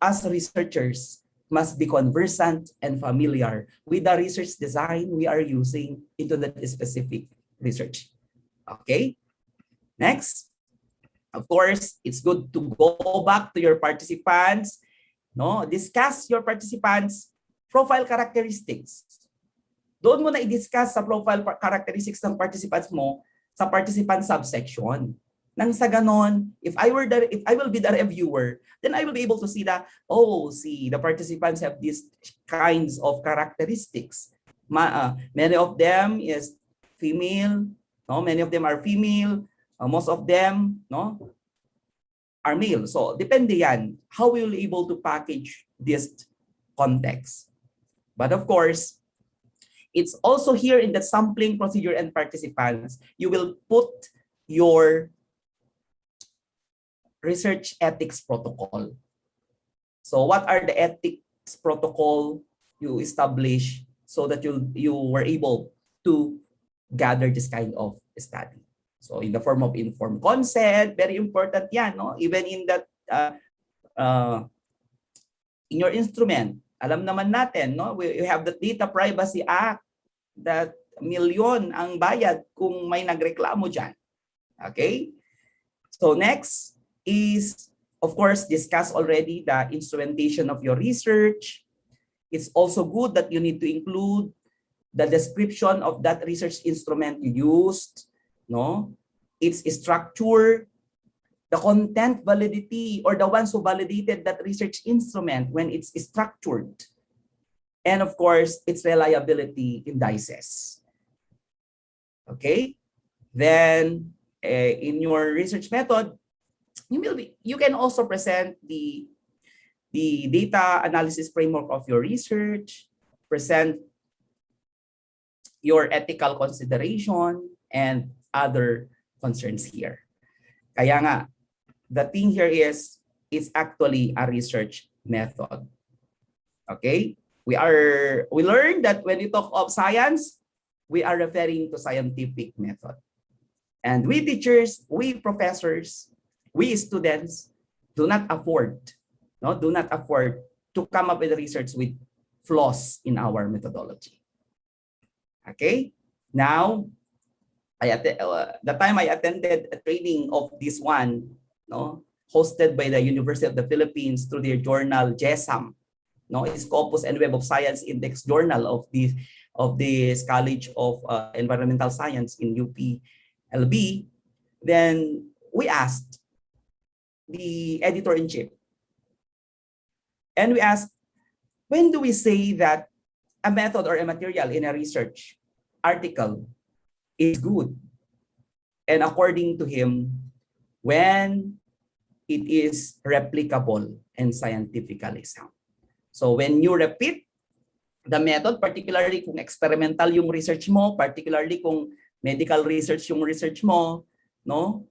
[SPEAKER 3] as researchers must be conversant and familiar with the research design we are using into that specific research. Okay, next. Of course, it's good to go back to your participants, no? Discuss your participants' profile characteristics. Doon mo na i-discuss sa profile characteristics ng participants mo sa participant subsection. Nang sa ganon, if I will be the reviewer, then I will be able to see that, oh, see, the participants have these kinds of characteristics. Many of them is female, no? Many of them are female, most of them, no, are male. So depende yan, how we will be able to package this context. But of course, it's also here in the sampling procedure and participants, you will put your research ethics protocol. So what are the ethics protocol you establish so that you were able to gather this kind of study? So in the form of informed consent, very important yan, no? Even in that, in your instrument, alam naman natin, no? We have the Data Privacy Act that milyon ang bayad kung may nagreklamo dyan. Okay? So next is, of course, discuss already the instrumentation of your research. It's also good that you need to include the description of that research instrument you used, no? Its structure, the content validity, or the ones who validated that research instrument when it's structured, and of course, its reliability indices. Okay? Then, in your research method, you can also present the data analysis framework of your research, present your ethical consideration, and other concerns here. Kaya nga, the thing here is, it's actually a research method. Okay? We learned that when we talk of science, we are referring to scientific method. And we teachers, we professors, we students do not afford, no, do not afford to come up with research with flaws in our methodology. Okay, now the time I attended a training of this one, no, hosted by the University of the Philippines through their journal JESAM, no, Scopus and Web of Science Index Journal of this College of Environmental Science in UPLB. Then we asked the editor-in-chief, and we asked, when do we say that a method or a material in a research article is good? And according to him, when it is replicable and scientifically sound. So when you repeat the method, particularly kung experimental yung research mo, particularly kung medical research yung research mo, no?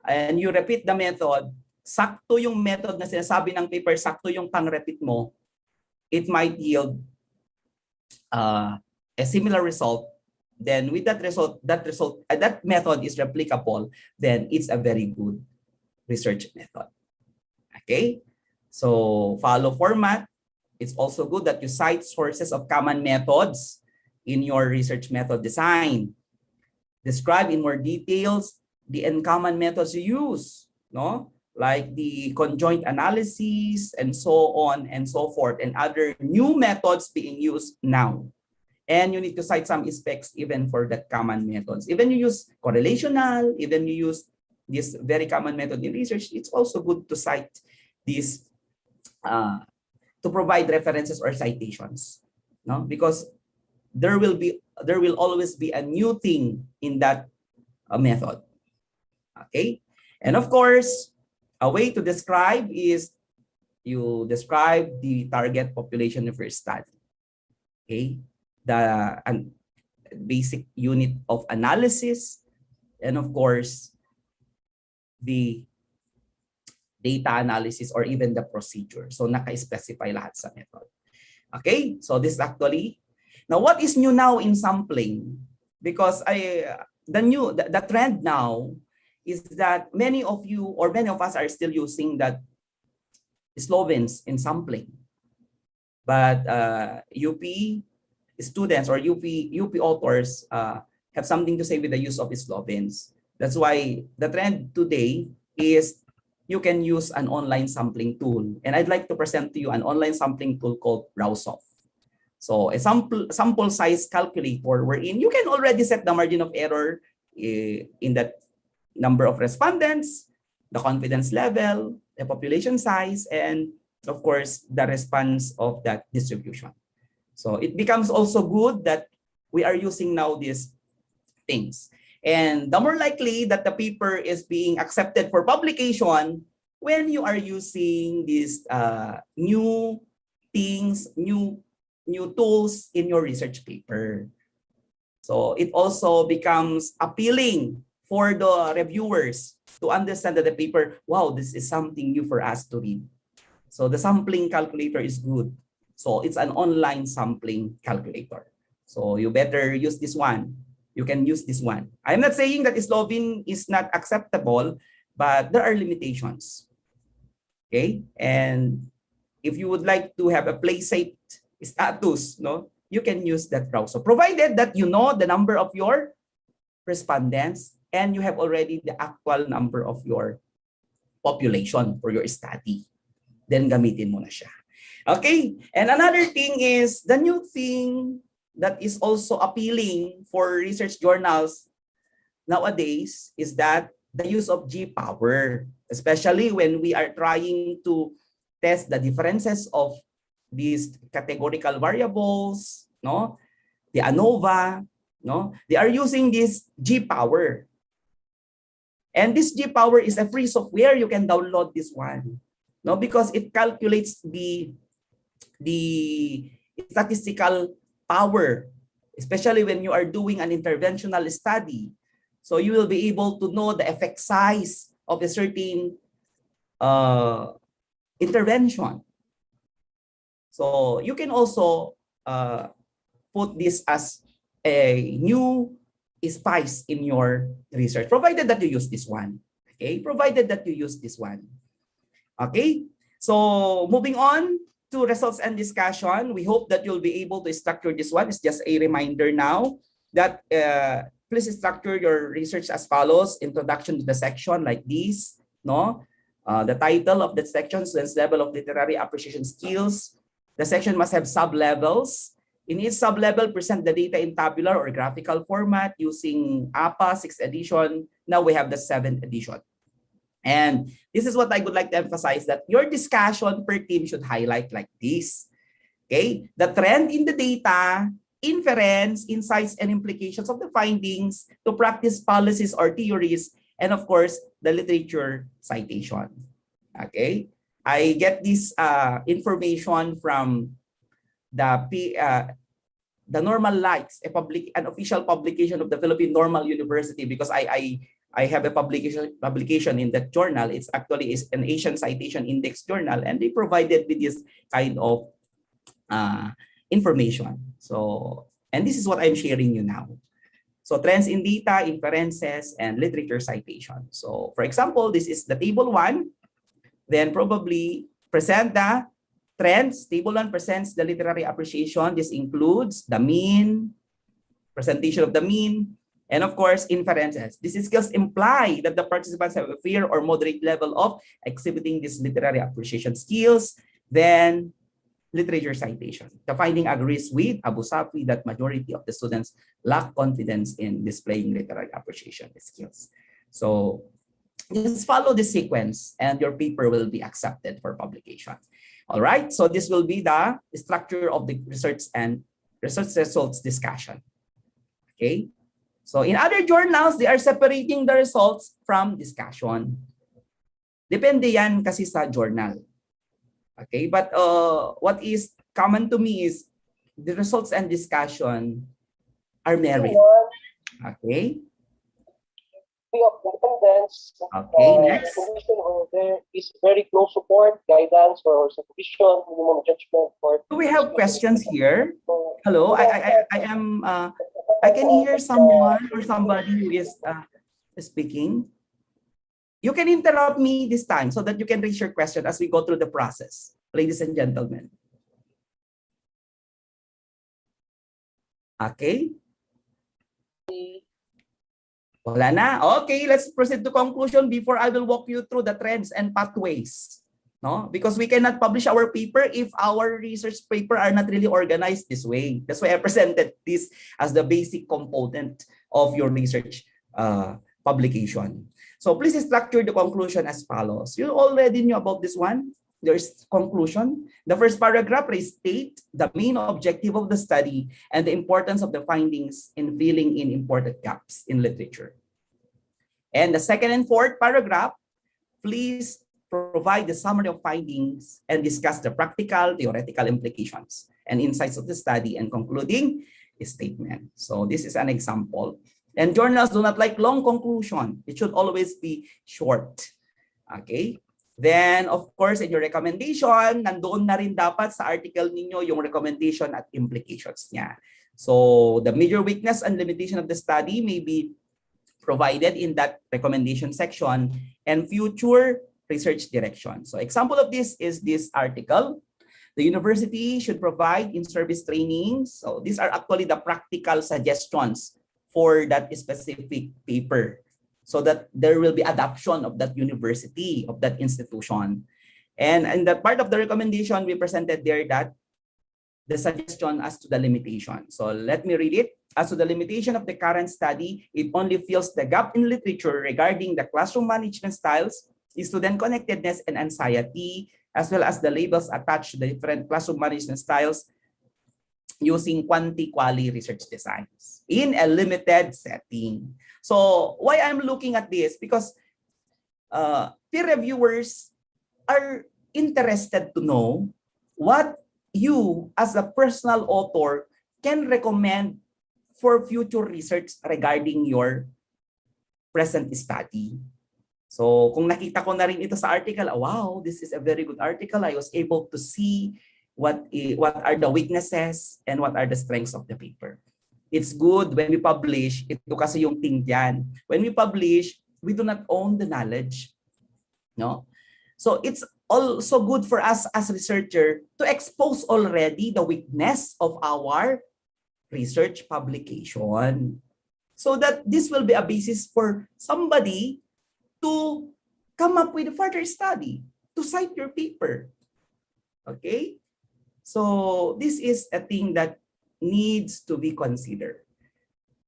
[SPEAKER 3] And you repeat the method, sakto yung method na sinasabi ng paper, sakto yung pang-repeat mo, it might yield a similar result. Then with that method is replicable, then it's a very good research method. Okay? So follow format. It's also good that you cite sources of common methods in your research method design. Describe in more details the uncommon methods you use, no? Like the conjoint analysis and so on and so forth, and other new methods being used now. And you need to cite some specs even for that common methods. Even you use correlational, even you use this very common method in research, it's also good to cite this to provide references or citations, no? Because there will always be a new thing in that method. Okay, and of course, a way to describe is you describe the target population of your study. Okay, the basic unit of analysis, and of course, the data analysis or even the procedure. So naka-specify lahat sa method. Okay, so this actually, now what is new now in sampling? Because the trend now is that many of you or many of us are still using that Slovens in sampling. But UP students or UP authors have something to say with the use of Slovens. That's why the trend today is you can use an online sampling tool. And I'd like to present to you an online sampling tool called Browsoft. So a sample size calculator wherein you can already set the margin of error in that number of respondents, the confidence level, the population size, and of course, the response of that distribution. So it becomes also good that we are using now these things. And the more likely that the paper is being accepted for publication when you are using these new things, new tools in your research paper. So it also becomes appealing for the reviewers to understand that the paper, wow, this is something new for us to read. So the sampling calculator is good. So it's an online sampling calculator. So you better use this one. You can use this one. I'm not saying that Slovene is not acceptable, but there are limitations. Okay? And if you would like to have a play safe status, no, you can use that browser, provided that you know the number of your respondents and you have already the actual number of your population for your study. Then gamitin mo na siya. Okay? And another thing is, the new thing that is also appealing for research journals nowadays is that the use of G-power, especially when we are trying to test the differences of these categorical variables, no? The ANOVA, no? They are using this G-power. And this G-power is a free software. You can download this one, no? Because it calculates the statistical power, especially when you are doing an interventional study. So you will be able to know the effect size of a certain intervention. So you can also put this as a new spice in your research, provided that you use this one. Okay, provided that you use this one. Okay, so moving on to results and discussion, we hope that you'll be able to structure this one. It's just a reminder now that please structure your research as follows. Introduction to the section like this, no? The title of the section, student's level of literary appreciation skills. The section must have sub-levels. In each sub-level, present the data in tabular or graphical format using APA 6th edition. Now we have the 7th edition. And this is what I would like to emphasize, that your discussion per team should highlight like this. Okay, the trend in the data, inference, insights, and implications of the findings to practice policies or theories, and of course, the literature citation. Okay, I get this information from the Normal Lights, an official publication of the Philippine Normal University, because I have a publication in that journal. It's actually an Asian Citation Index journal, and they provided with this kind of information. So, and this is what I'm sharing you now. So trends in data, inferences, and literature citation. So for example, this is the table 1. Then probably present the trends. Table 1 presents the literary appreciation. This includes the mean, presentation of the mean, and of course, inferences. These skills imply that the participants have a fair or moderate level of exhibiting these literary appreciation skills. Then literature citation. The finding agrees with Abu Safi that majority of the students lack confidence in displaying literary appreciation skills. So just follow this sequence and your paper will be accepted for publication. All right, so this will be the structure of the research and research results discussion. Okay, so in other journals, they are separating the results from discussion. Depende yan kasi sa journal. Okay, but what is common to me is the results and discussion are married. Okay.
[SPEAKER 4] Of independence.
[SPEAKER 3] Okay, next.
[SPEAKER 4] Condition where there is very close support, guidance, or supervision, minimum judgment.
[SPEAKER 3] Do we have questions here? Hello, I am. I can hear someone or somebody who is speaking. You can interrupt me this time so that you can raise your question as we go through the process, ladies and gentlemen. Okay. Wala na. Okay, let's proceed to conclusion before I will walk you through the trends and pathways. No? Because we cannot publish our paper if our research paper are not really organized this way. That's why I presented this as the basic component of your research publication. So please structure the conclusion as follows. You already knew about this one. There's conclusion. The first paragraph restate the main objective of the study and the importance of the findings in filling in important gaps in literature. And the second and fourth paragraph, please provide the summary of findings and discuss the practical, theoretical implications and insights of the study and concluding statement. So this is an example. And journals do not like long conclusion. It should always be short. Okay? Then, of course, in your recommendation, nandoon na rin dapat sa article ninyo yung recommendation at implications niya. So, the major weakness and limitation of the study may be provided in that recommendation section and future research direction. So, example of this is this article. The university should provide in-service trainings. So, these are actually the practical suggestions for that specific paper, so that there will be adoption of that university, of that institution. And in that part of the recommendation, we presented there that the suggestion as to the limitation. So let me read it. As to the limitation of the current study, it only fills the gap in literature regarding the classroom management styles, student connectedness and anxiety, as well as the labels attached to the different classroom management styles using quanti-quali research designs in a limited setting. So why I'm looking at this? Because peer reviewers are interested to know what you as a personal author can recommend for future research regarding your present study. So kung nakita ko na rin ito sa article, wow, this is a very good article. I was able to see what are the weaknesses and what are the strengths of the paper. It's good when we publish. Ito kasi yung thing dyan. When we publish, we do not own the knowledge. No? So it's also good for us as researcher to expose already the weakness of our research publication, so that this will be a basis for somebody to come up with a further study, to cite your paper. Okay? So this is a thing that needs to be considered.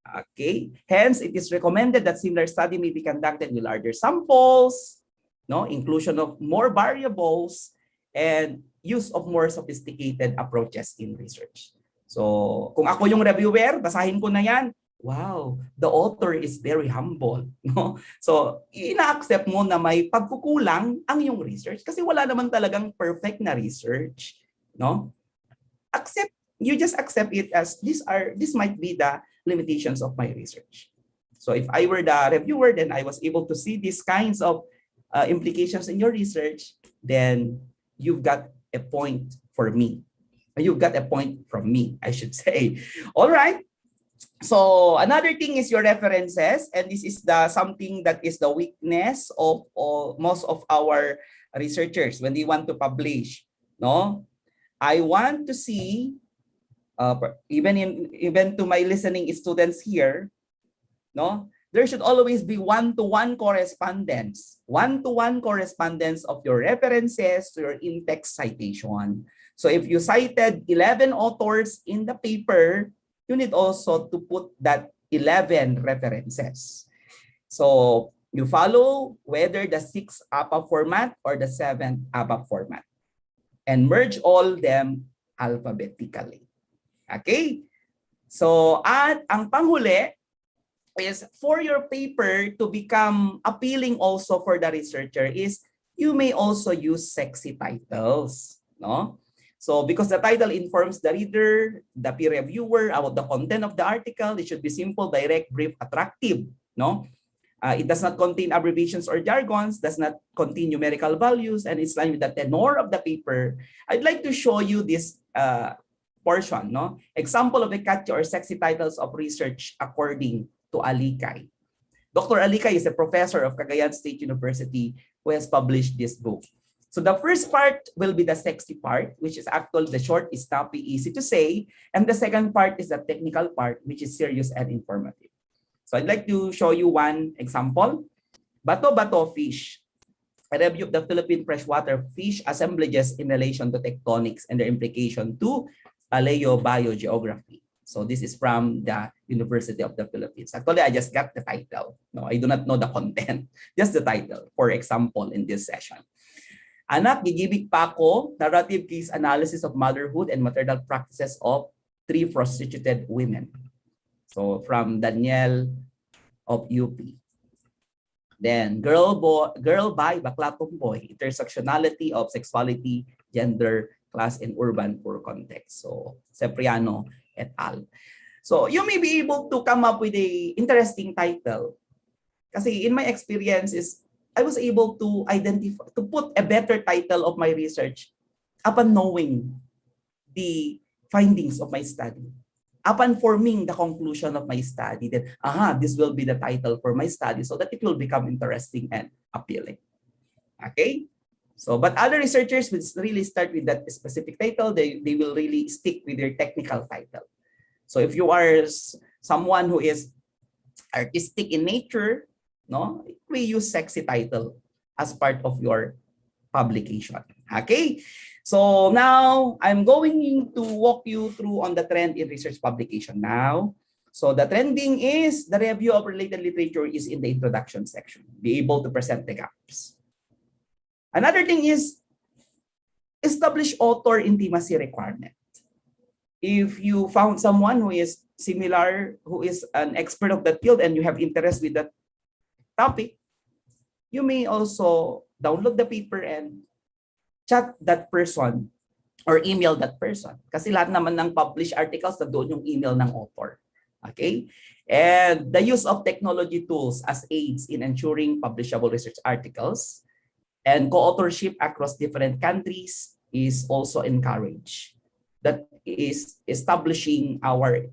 [SPEAKER 3] Okay? Hence, it is recommended that similar study may be conducted with larger samples, no, inclusion of more variables, and use of more sophisticated approaches in research. So, kung ako yung reviewer, basahin ko na yan. Wow, the author is very humble, no? So, ina-accept mo na may pagkukulang ang iyong research kasi wala naman talagang perfect na research, no? You just accept it as this might be the limitations of my research. So if I were the reviewer, then I was able to see these kinds of implications in your research, then you've got a point for me. You've got a point from me, I should say. All right. So another thing is your references, and this is something that is the weakness of most of our researchers when they want to publish. No, I want to see even to my listening students here, no, there should always be one-to-one correspondence of your references to your in-text citation. So if you cited 11 authors in the paper, you need also to put that 11 references. So you follow whether the 6th APA format or the 7th APA format, and merge all them alphabetically. Okay? So, at ang panghuli is for your paper to become appealing also for the researcher is you may also use sexy titles, no? So, because the title informs the reader, the peer reviewer about the content of the article, it should be simple, direct, brief, attractive, no? It does not contain abbreviations or jargons, does not contain numerical values, and it's line with the tenor of the paper. I'd like to show you this portion, no? Example of the catchy or sexy titles of research according to Alikay. Dr. Alikay is a professor of Cagayan State University who has published this book. So the first part will be the sexy part, which is actually the short, snappy, easy to say. And the second part is the technical part, which is serious and informative. So I'd like to show you one example. Bato-bato fish. A review of the Philippine freshwater fish assemblages in relation to tectonics and their implication to paleobiogeography. So this is from the University of the Philippines. Actually, I just got the title. No, I do not know the content. Just the title, for example, in this session. Anak, gigibig pa ako, narrative case analysis of motherhood and maternal practices of 3 prostituted women. So from Daniel of UP. Then girl by bakla tomboy, intersectionality of sexuality, gender, class, and urban poor context. So Cipriano et al. So you may be able to come up with a interesting title. Kasi in my experience is I was able to identify, to put a better title of my research upon knowing the findings of my study. Upon forming the conclusion of my study, that this will be the title for my study so that it will become interesting and appealing. Okay? So, but other researchers will really start with that specific title. They will really stick with their technical title. So if you are someone who is artistic in nature, no, we use sexy title as part of your publication. Okay? So now I'm going to walk you through on the trend in research publication now. So the trending is the review of related literature is in the introduction section. Be able to present the gaps. Another thing is establish author intimacy requirement. If you found someone who is similar, who is an expert of the field and you have interest with that topic, you may also download the paper and chat that person or email that person. Kasi lahat naman ng published articles na doon yung email ng author. Okay? And the use of technology tools as aids in ensuring publishable research articles and co-authorship across different countries is also encouraged. That is establishing our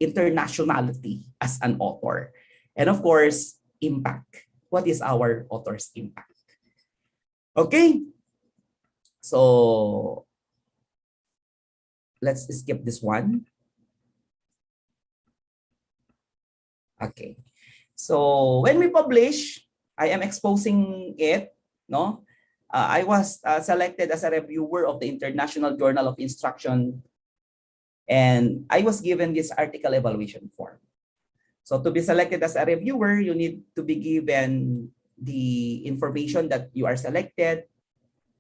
[SPEAKER 3] internationality as an author. And of course, impact. What is our author's impact? Okay? So let's skip this one. Okay. So when we publish, I am exposing it, no? I was selected as a reviewer of the International Journal of Instruction, and I was given this article evaluation form. So to be selected as a reviewer, you need to be given the information that you are selected,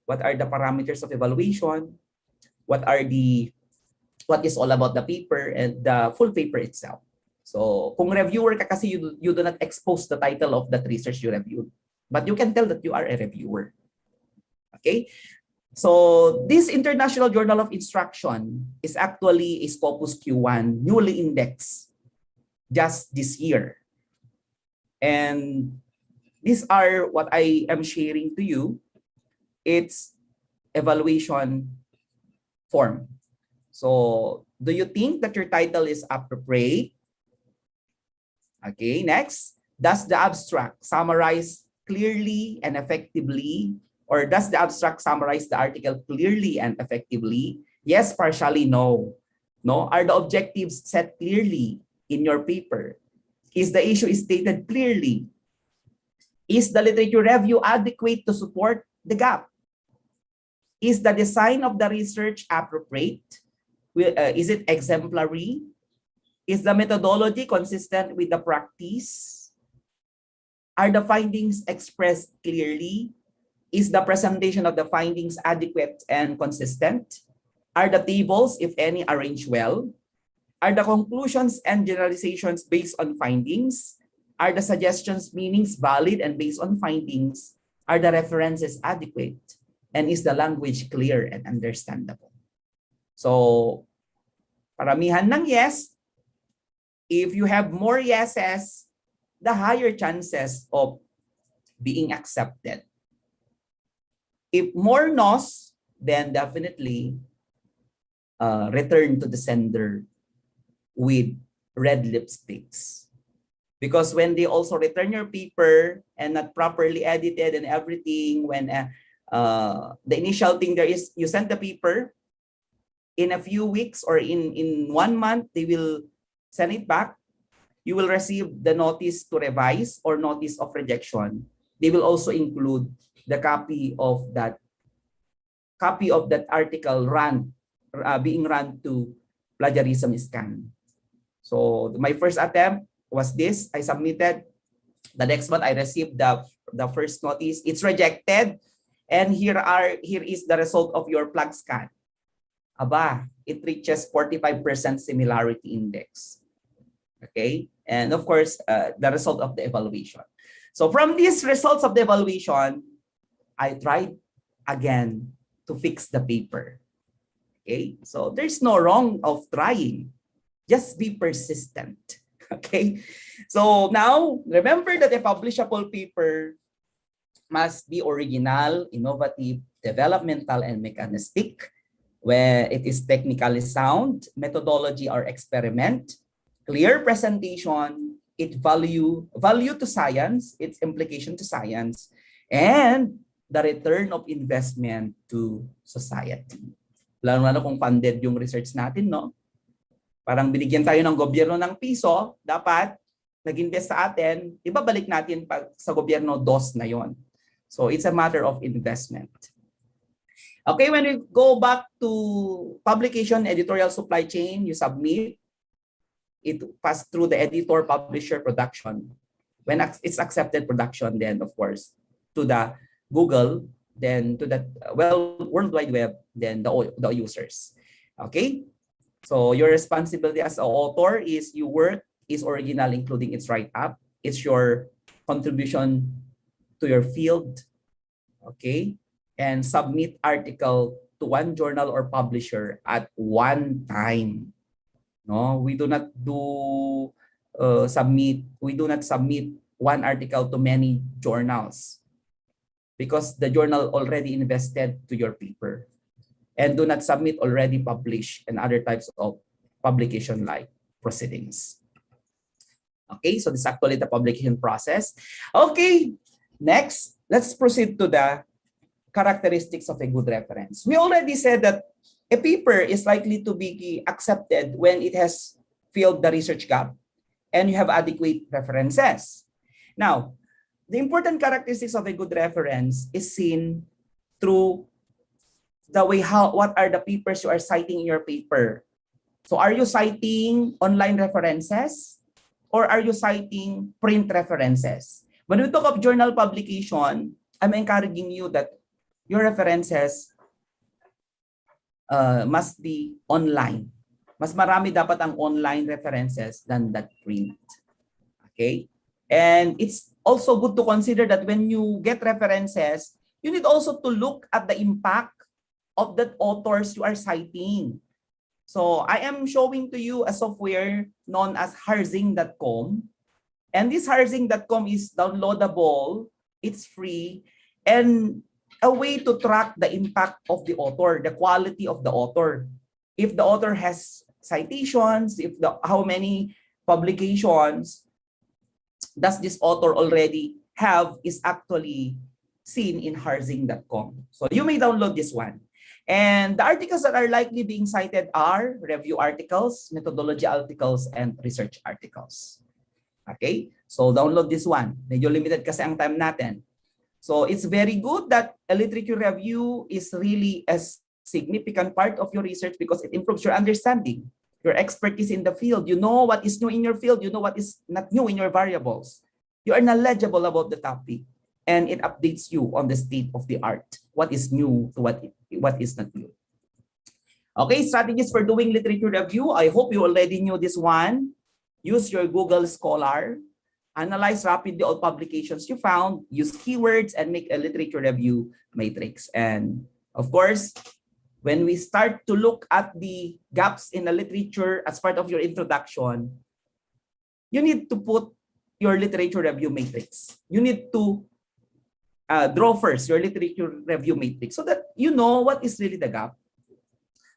[SPEAKER 3] what are the parameters of evaluation, what is all about the paper, and the full paper itself. So kung reviewer ka kasi, you do not expose the title of that research you reviewed, but you can tell that you are a reviewer. Okay? So this International Journal of Instruction is actually a Scopus Q1, newly indexed just this year. And these are what I am sharing to you. It's evaluation form. So do you think that your title is appropriate? Okay, next. Does the abstract summarize clearly and effectively? Or does the abstract summarize the article clearly and effectively? Yes, partially, no. No. Are the objectives set clearly in your paper? Is the issue stated clearly? Is the literature review adequate to support the gap? Is the design of the research appropriate? Is it exemplary? Is the methodology consistent with the practice? Are the findings expressed clearly? Is the presentation of the findings adequate and consistent? Are the tables, if any, arranged well? Are the conclusions and generalizations based on findings? Are the suggestions, meanings valid and based on findings? Are the references adequate? And is the language clear and understandable? So, paramihan ng yes. If you have more yeses, the higher chances of being accepted. If more no's, then definitely return to the sender with red lipsticks. Because when they also return your paper and not properly edited and everything, when the initial thing there is you send the paper, in a few weeks or in 1 month, they will send it back. You will receive the notice to revise or notice of rejection. They will also include the copy of that article being run to plagiarism scan. So my first attempt was this. I submitted. The next one, I received the first notice. It's rejected. And here is the result of your plug scan. Aba, it reaches 45% similarity index. Okay, and of course, the result of the evaluation. So from these results of the evaluation, I tried again to fix the paper. Okay, so there's no wrong of trying. Just be persistent. Okay, so now remember that a publishable paper must be original, innovative, developmental, and mechanistic, where it is technically sound, methodology or experiment, clear presentation, it value to science, its implication to science, and the return of investment to society. Lalo kung funded yung research natin, no? Parang binigyan tayo ng gobyerno ng piso, dapat nag-invest sa atin, ibabalik natin pag sa gobyerno dos na yon. So it's a matter of investment. Okay, when we go back to publication, editorial supply chain, you submit, it passed through the editor, publisher, production. When it's accepted production, then of course, to the Google, then to the World Wide Web, then the users. Okay, so your responsibility as an author is your work is original, including its write-up. It's your contribution to your field. Okay, and submit article to one journal or publisher at one time. No, we do not submit one article to many journals because the journal already invested to your paper. And do not submit already published and other types of publication like proceedings. Okay, so this is actually the publication process. Okay, next, let's proceed to the characteristics of a good reference. We already said that a paper is likely to be accepted when it has filled the research gap and you have adequate references. Now, the important characteristics of a good reference is seen through the way what are the papers you are citing in your paper. So are you citing online references or are you citing print references? When we talk of journal publication, I'm encouraging you that your references must be online. Mas marami dapat ang online references than that print. Okay? And it's also good to consider that when you get references, you need also to look at the impact of the authors you are citing. So I am showing to you a software known as harzing.com. And this harzing.com is downloadable, it's free, and a way to track the impact of the author, the quality of the author. If the author has citations, how many publications does this author already have is actually seen in harzing.com. So you may download this one. And the articles that are likely being cited are review articles, methodology articles, and research articles. Okay? So download this one. Medyo limited kasi ang time natin. So it's very good that a literature review is really a significant part of your research because it improves your understanding, your expertise in the field. You know what is new in your field. You know what is not new in your variables. You are knowledgeable about the topic, and it updates you on the state of the art. What is new to what is not new. Okay, strategies for doing literature review. I hope you already knew this one. Use your Google Scholar. Analyze rapidly all publications you found, use keywords, and make a literature review matrix. And of course, when we start to look at the gaps in the literature as part of your introduction, you need to put your literature review matrix. You need to draw first your literature review matrix so that you know what is really the gap.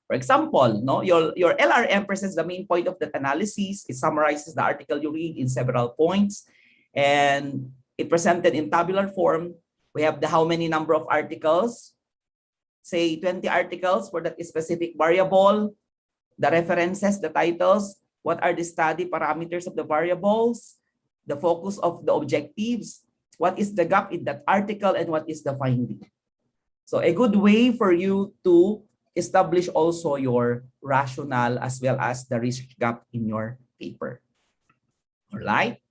[SPEAKER 3] For example, no, your LRM presents the main point of that analysis. It summarizes the article you read in several points, and it presented in tabular form. We have the how many number of articles, say 20 articles for that specific variable, the references, the titles, what are the study parameters of the variables, the focus of the objectives, what is the gap in that article, and what is the finding. So a good way for you to establish also your rationale as well as the research gap in your paper. All right.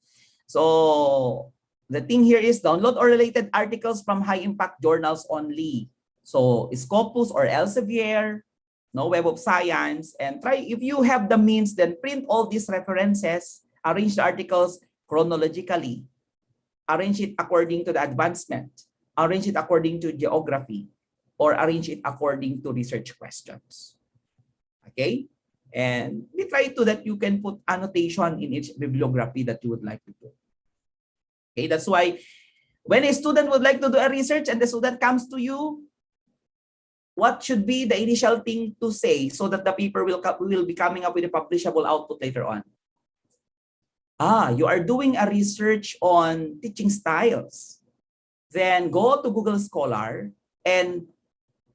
[SPEAKER 3] So the thing here is download or related articles from high impact journals only. So Scopus or Elsevier, no, Web of Science, and try, if you have the means, then print all these references, arrange the articles chronologically, arrange it according to the advancement, arrange it according to geography, or arrange it according to research questions. Okay? And we try to that you can put annotation in each bibliography that you would like to do. Okay, that's why when a student would like to do a research and the student comes to you, what should be the initial thing to say so that the paper will be coming up with a publishable output later on? You are doing a research on teaching styles. Then go to Google Scholar and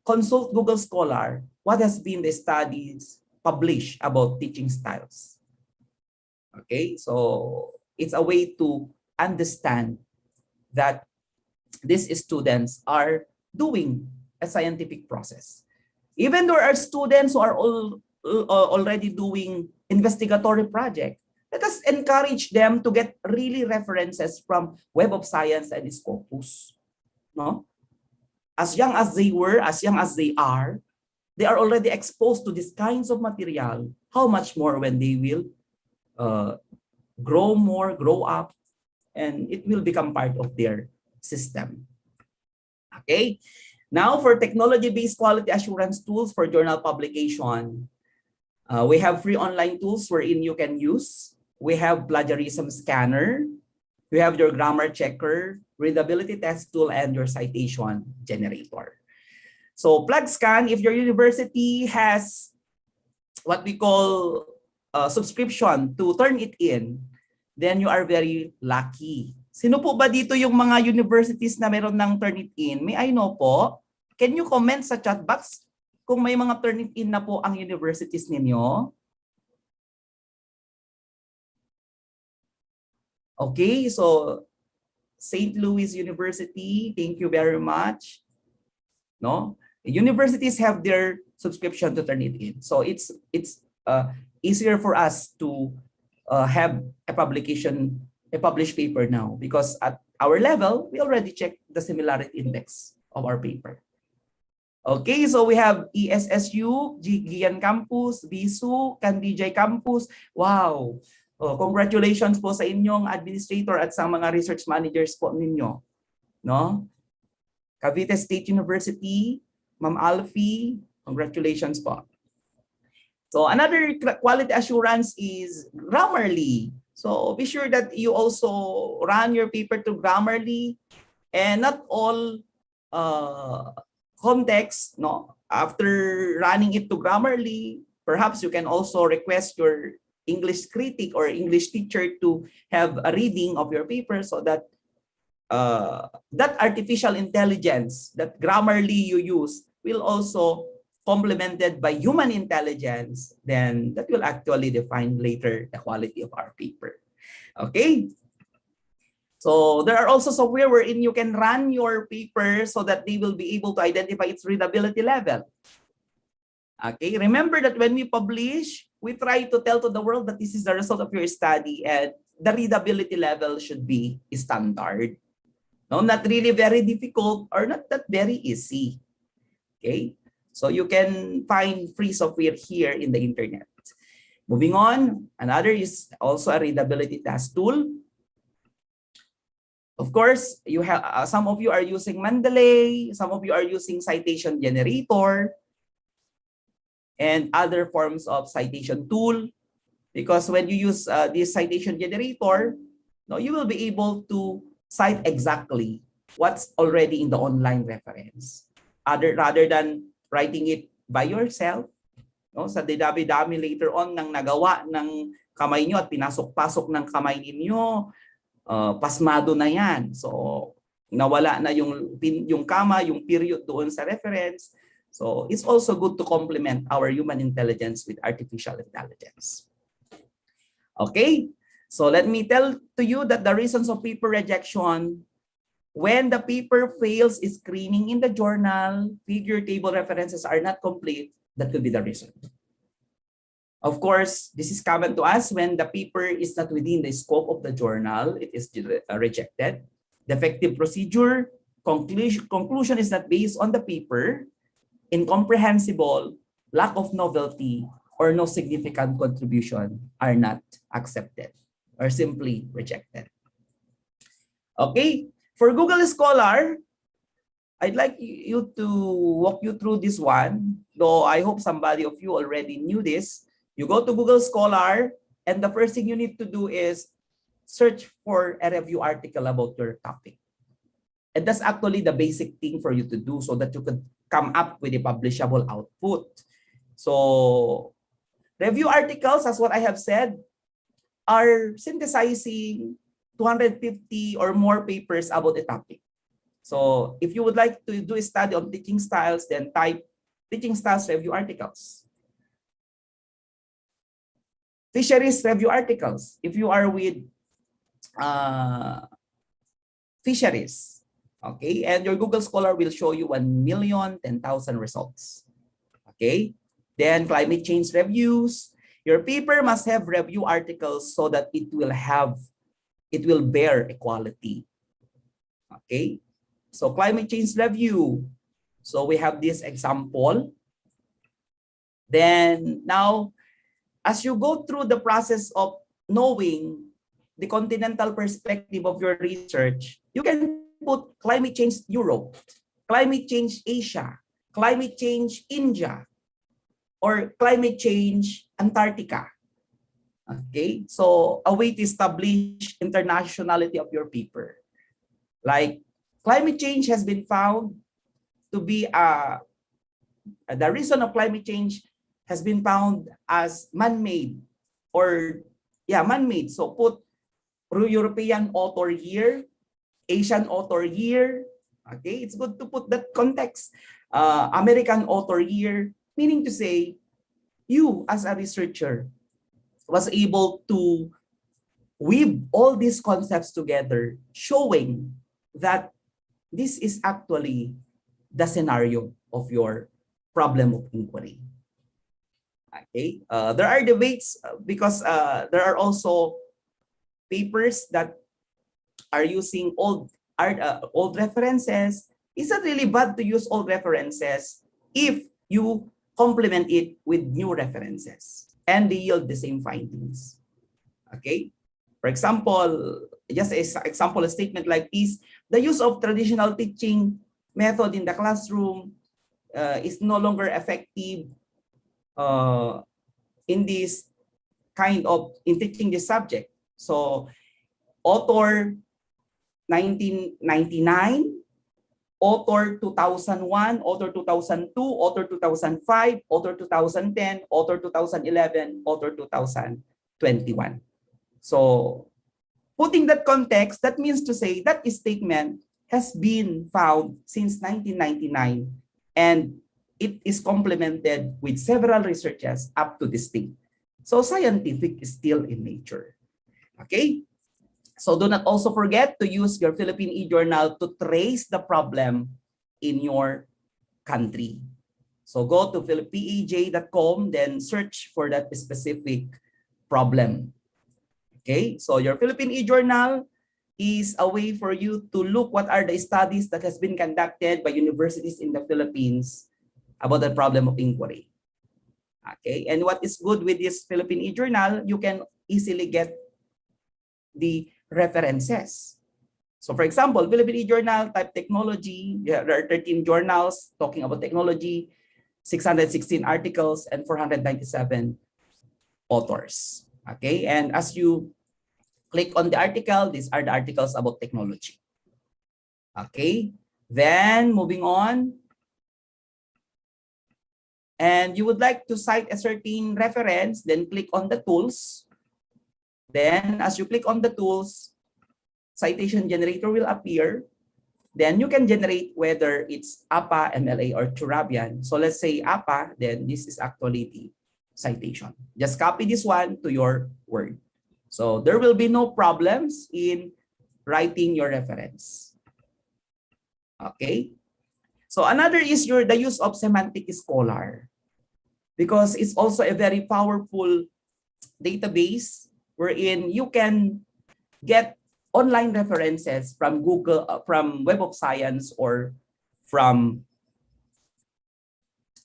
[SPEAKER 3] consult Google Scholar what has been the studies published about teaching styles. Okay, so it's a way to understand that these students are doing a scientific process. Even there are students who are already doing investigatory project, let us encourage them to get really references from Web of Science and Scopus. No? As young as they were, as young as they are already exposed to these kinds of material. How much more when they will grow up, and it will become part of their system. Okay. Now for technology-based quality assurance tools for journal publication, we have free online tools wherein you can use. We have plagiarism scanner. We have your grammar checker, readability test tool, and your citation generator. So PlugScan, if your university has what we call subscription to turn it in, then you are very lucky. Sino po ba dito yung mga universities na meron ng turn it in? May I know po? Can you comment sa chat box kung may mga Turnitin na po ang universities ninyo? Okay, so St. Louis University, thank you very much. No, universities have their subscription to Turnitin, so it's easier for us to have a published paper now, because at our level we already checked the similarity index of our paper. Okay, so we have ESSU, Gian Campus, BISU, Candijay Campus. Wow! Oh, congratulations po sa inyong administrator at sa mga research managers po ninyo. No? Cavite State University, Ma'am Alfie, congratulations po. So another quality assurance is Grammarly. So be sure that you also run your paper to Grammarly, and not all context, no? After running it to Grammarly, perhaps you can also request your English critic or English teacher to have a reading of your paper, so that that artificial intelligence that Grammarly you use will also complemented by human intelligence, then that will actually define later the quality of our paper. Okay. So there are also software wherein you can run your paper so that they will be able to identify its readability level. Okay, remember that when we publish, we try to tell to the world that this is the result of your study, and the readability level should be standard. No, not really very difficult or not that very easy. Okay, so you can find free software here in the internet. Moving on, another is also a readability task tool. Of course, you have some of you are using Mendeley, some of you are using citation generator, and other forms of citation tool. Because when you use this citation generator, no, you will be able to cite exactly what's already in the online reference, rather than writing it by yourself. No, sa dami-dami later on ng nagawa ng kamay nyo at pinasok-pasok ng kamay ninyo, pasmado na yan. So nawala na yung kama, yung period doon sa reference. So it's also good to complement our human intelligence with artificial intelligence. Okay, so let me tell to you that the reasons of paper rejection: when the paper fails screening in the journal, figure table references are not complete, that could be the reason. Of course, this is common to us when the paper is not within the scope of the journal, it is rejected. Defective procedure, conclusion is not based on the paper, incomprehensible, lack of novelty, or no significant contribution are not accepted or simply rejected. Okay, for Google Scholar, I'd like you to walk you through this one, though I hope somebody of you already knew this. You go to Google Scholar, and the first thing you need to do is search for a review article about your topic. And that's actually the basic thing for you to do so that you could come up with a publishable output. So review articles, as what I have said, are synthesizing 250 or more papers about a topic. So if you would like to do a study on teaching styles, then type teaching styles review articles. Fisheries review articles, if you are with fisheries, okay, and your Google Scholar will show you 1,010,000 results. Okay, then climate change reviews. Your paper must have review articles so that it will bear equality. Okay, so climate change review. So we have this example. Then now, as you go through the process of knowing the continental perspective of your research, you can put climate change Europe, climate change Asia, climate change India, or climate change Antarctica. Okay, so a way to establish internationality of your paper. Like climate change has been found to be the reason of climate change has been found as man-made, or man-made. So put European author here, Asian author here. Okay, it's good to put that context. American Author Year, meaning to say, you as a researcher was able to weave all these concepts together, showing that this is actually the scenario of your problem of inquiry. Okay, there are debates because there are also papers that are using old references. Is it really bad to use old references if you complement it with new references and they yield the same findings? Okay, for example, just an example, a statement like this: the use of traditional teaching method in the classroom is no longer effective in this in teaching this subject. So author 1999, author 2001, author 2002, author 2005, author 2010, author 2011, author 2021. So putting that context, that means to say that statement has been found since 1999 and it is complemented with several researches up to this date. So scientific is still in nature. Okay? So do not also forget to use your Philippine e-journal to trace the problem in your country. So go to philippej.com, then search for that specific problem. Okay, so your Philippine e-journal is a way for you to look what are the studies that has been conducted by universities in the Philippines about the problem of inquiry. Okay, and what is good with this Philippine e-journal, you can easily get the references. So for example, Philippine e-journal, type technology, there are 13 journals talking about technology, 616 articles, and 497 authors. Okay, and as you click on the article, these are the articles about technology. Okay, then moving on. And you would like to cite a certain reference, then click on the tools. Then as you click on the tools, citation generator will appear. Then you can generate whether it's APA, MLA, or Turabian. So let's say APA, then this is actually the citation. Just copy this one to your Word. So there will be no problems in writing your reference. Okay. So another is the use of semantic scholar, because it's also a very powerful database wherein you can get online references from Google, from Web of Science, or from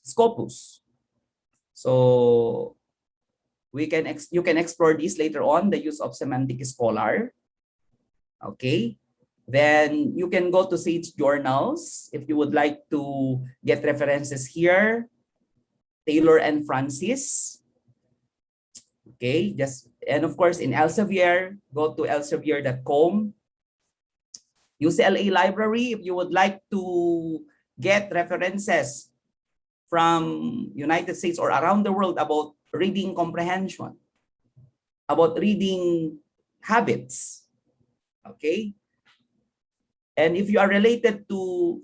[SPEAKER 3] Scopus. So you can explore this later on, the use of semantic scholar. Okay. Then you can go to Sage Journals if you would like to get references here. Taylor and Francis. Okay, and of course in Elsevier, go to elsevier.com. UCLA Library, if you would like to get references from United States or around the world about reading comprehension, about reading habits. Okay. And if you are related to,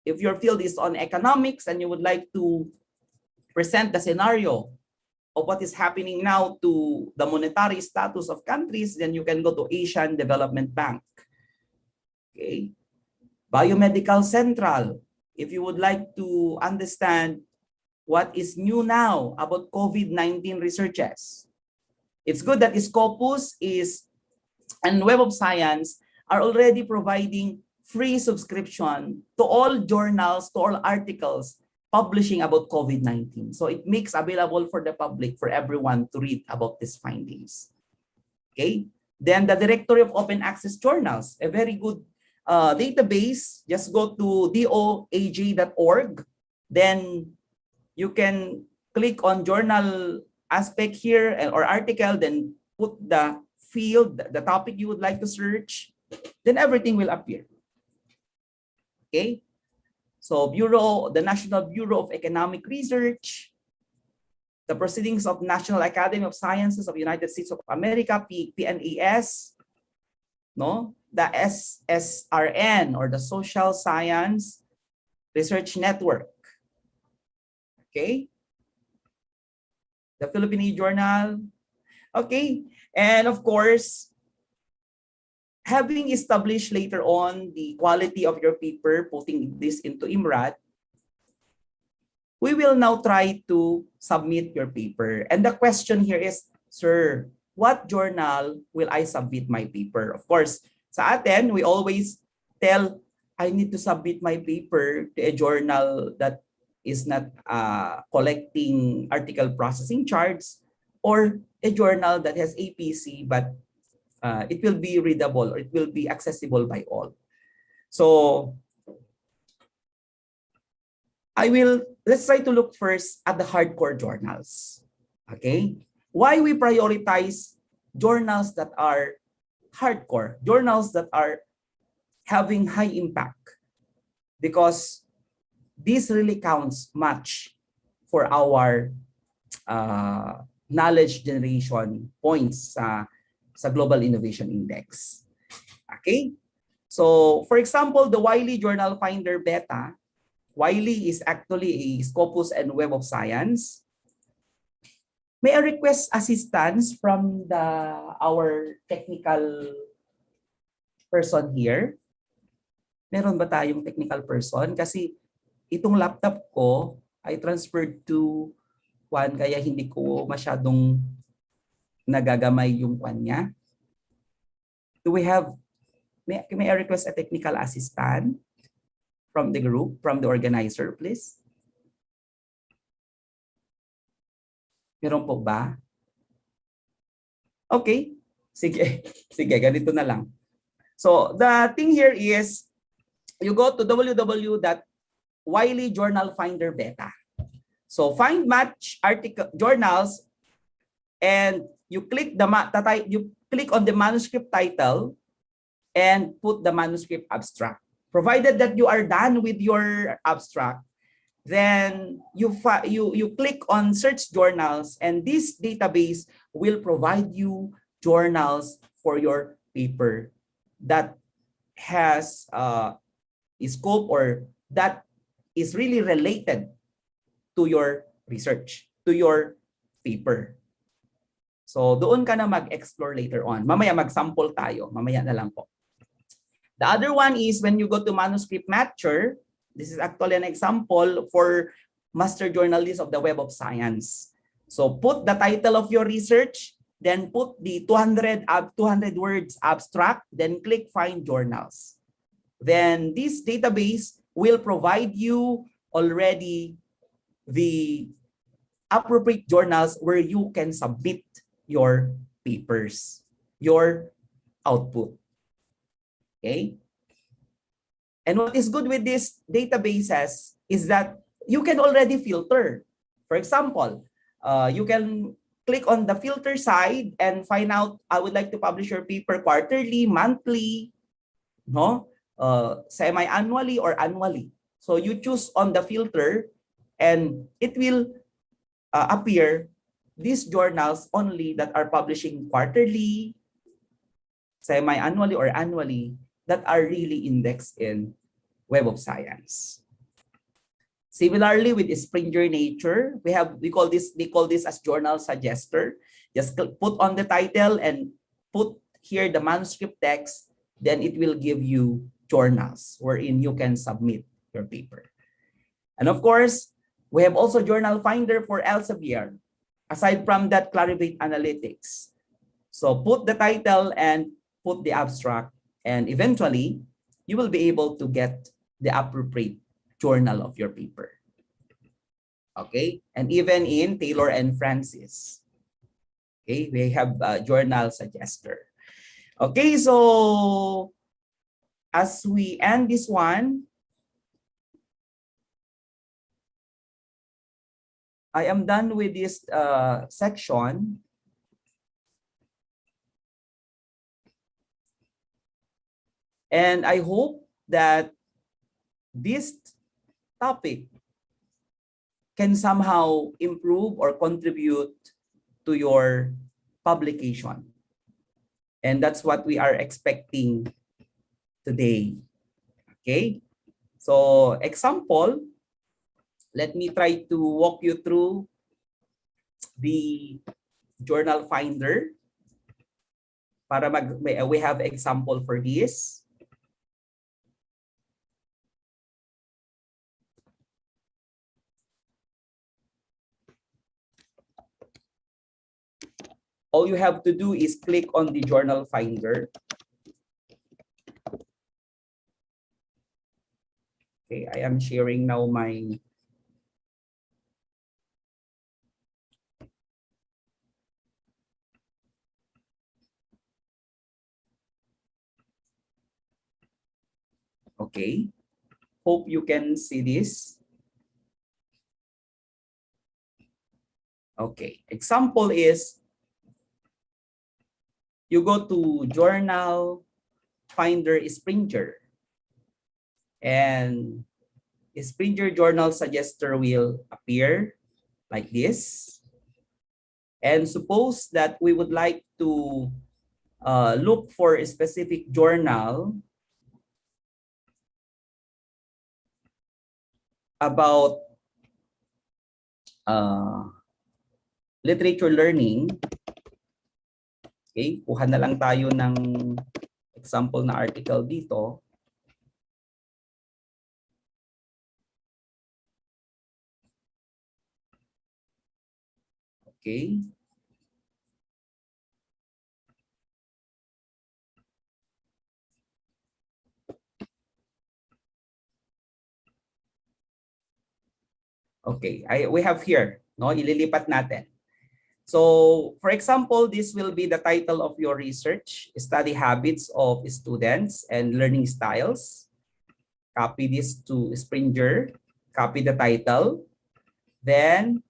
[SPEAKER 3] if your field is on economics and you would like to present the scenario of what is happening now to the monetary status of countries, then you can go to Asian Development Bank. Okay. Biomedical Central, if you would like to understand what is new now about COVID-19 researches. It's good that Scopus and Web of Science are already providing free subscription to all journals, to all articles publishing about COVID-19. So it makes available for the public, for everyone to read about these findings. Okay. Then the Directory of Open Access Journals, a very good database. Just go to doaj.org. Then you can click on journal aspect here or article, then put the field, the topic you would like to search, then everything will appear. Okay. So the National Bureau of Economic Research, the Proceedings of National Academy of Sciences of United States of America, PNAS, no? The SSRN, or the Social Science Research Network. Okay? The Philippine Journal. Okay? And of course, having established later on the quality of your paper, putting this into IMRAT, we will now try to submit your paper. And the question here is, sir, what journal will I submit my paper? Of course, sa atin, we always tell, I need to submit my paper to a journal that is not collecting article processing charts, or a journal that has APC, but it will be readable, or it will be accessible by all. So let's try to look first at the hardcore journals. Okay? Why we prioritize journals that are hardcore, journals that are having high impact? Because this really counts much for our knowledge generation points sa Global Innovation Index. Okay? So, for example, the Wiley Journal Finder Beta, Wiley is actually a Scopus and Web of Science. May I request assistance from our technical person here? Meron ba tayong technical person? Kasi itong laptop ko ay transferred to Juan, kaya hindi ko masyadong nagagamay yung Juan niya. Do we have, may I request a technical assistant from the group, from the organizer, please? Meron po ba? Okay. Sige. Sige, ganito na lang. So, the thing here is, you go to www.Wiley Journal Finder Beta. So, find match article journals, and you click on the manuscript title and put the manuscript abstract. Provided that you are done with your abstract, then you click on search journals, and this database will provide you journals for your paper that has a scope, or that is really related to your research, to your paper. So doon ka na mag-explore later on. Mamaya mag-sample tayo. Mamaya na lang po. The other one is when you go to Manuscript Matcher. This is actually an example for Master Journalist of the Web of Science. So put the title of your research, then put the 200 words abstract, then click Find Journals. Then this database will provide you already the appropriate journals where you can submit your papers, your output. Okay? And what is good with these databases is that you can already filter. For example, you can click on the filter side and find out, I would like to publish your paper quarterly, monthly, no? Semi-annually or annually. So you choose on the filter, and it will appear these journals only that are publishing quarterly, semi-annually, or annually, that are really indexed in Web of Science. Similarly, with Springer Nature, they call this as journal suggester. Just put on the title and put here the manuscript text, then it will give you journals wherein you can submit your paper. And of course, we have also Journal Finder for Elsevier. Aside from that, Clarivate Analytics. So put the title and put the abstract, and eventually, you will be able to get the appropriate journal of your paper. Okay? And even in Taylor and Francis. Okay? We have a journal suggester. Okay, so as we end this one, I am done with this section. And I hope that this topic can somehow improve or contribute to your publication. And that's what we are expecting today. Okay? So example, let me try to walk you through the journal finder para we have example for this. All you have to do is click on the journal finder. Okay, I am sharing now my okay. Hope you can see this. Okay, example is you go to journal finder Springer and Springer journal suggester will appear like this. And suppose that we would like to look for a specific journal about literature learning. Okay, kuha na lang tayo ng example na article dito. Okay. Okay, we have here, no? Ililipat natin. So, for example, this will be the title of your research, Study Habits of Students and Learning Styles. Copy this to Springer, copy the title, then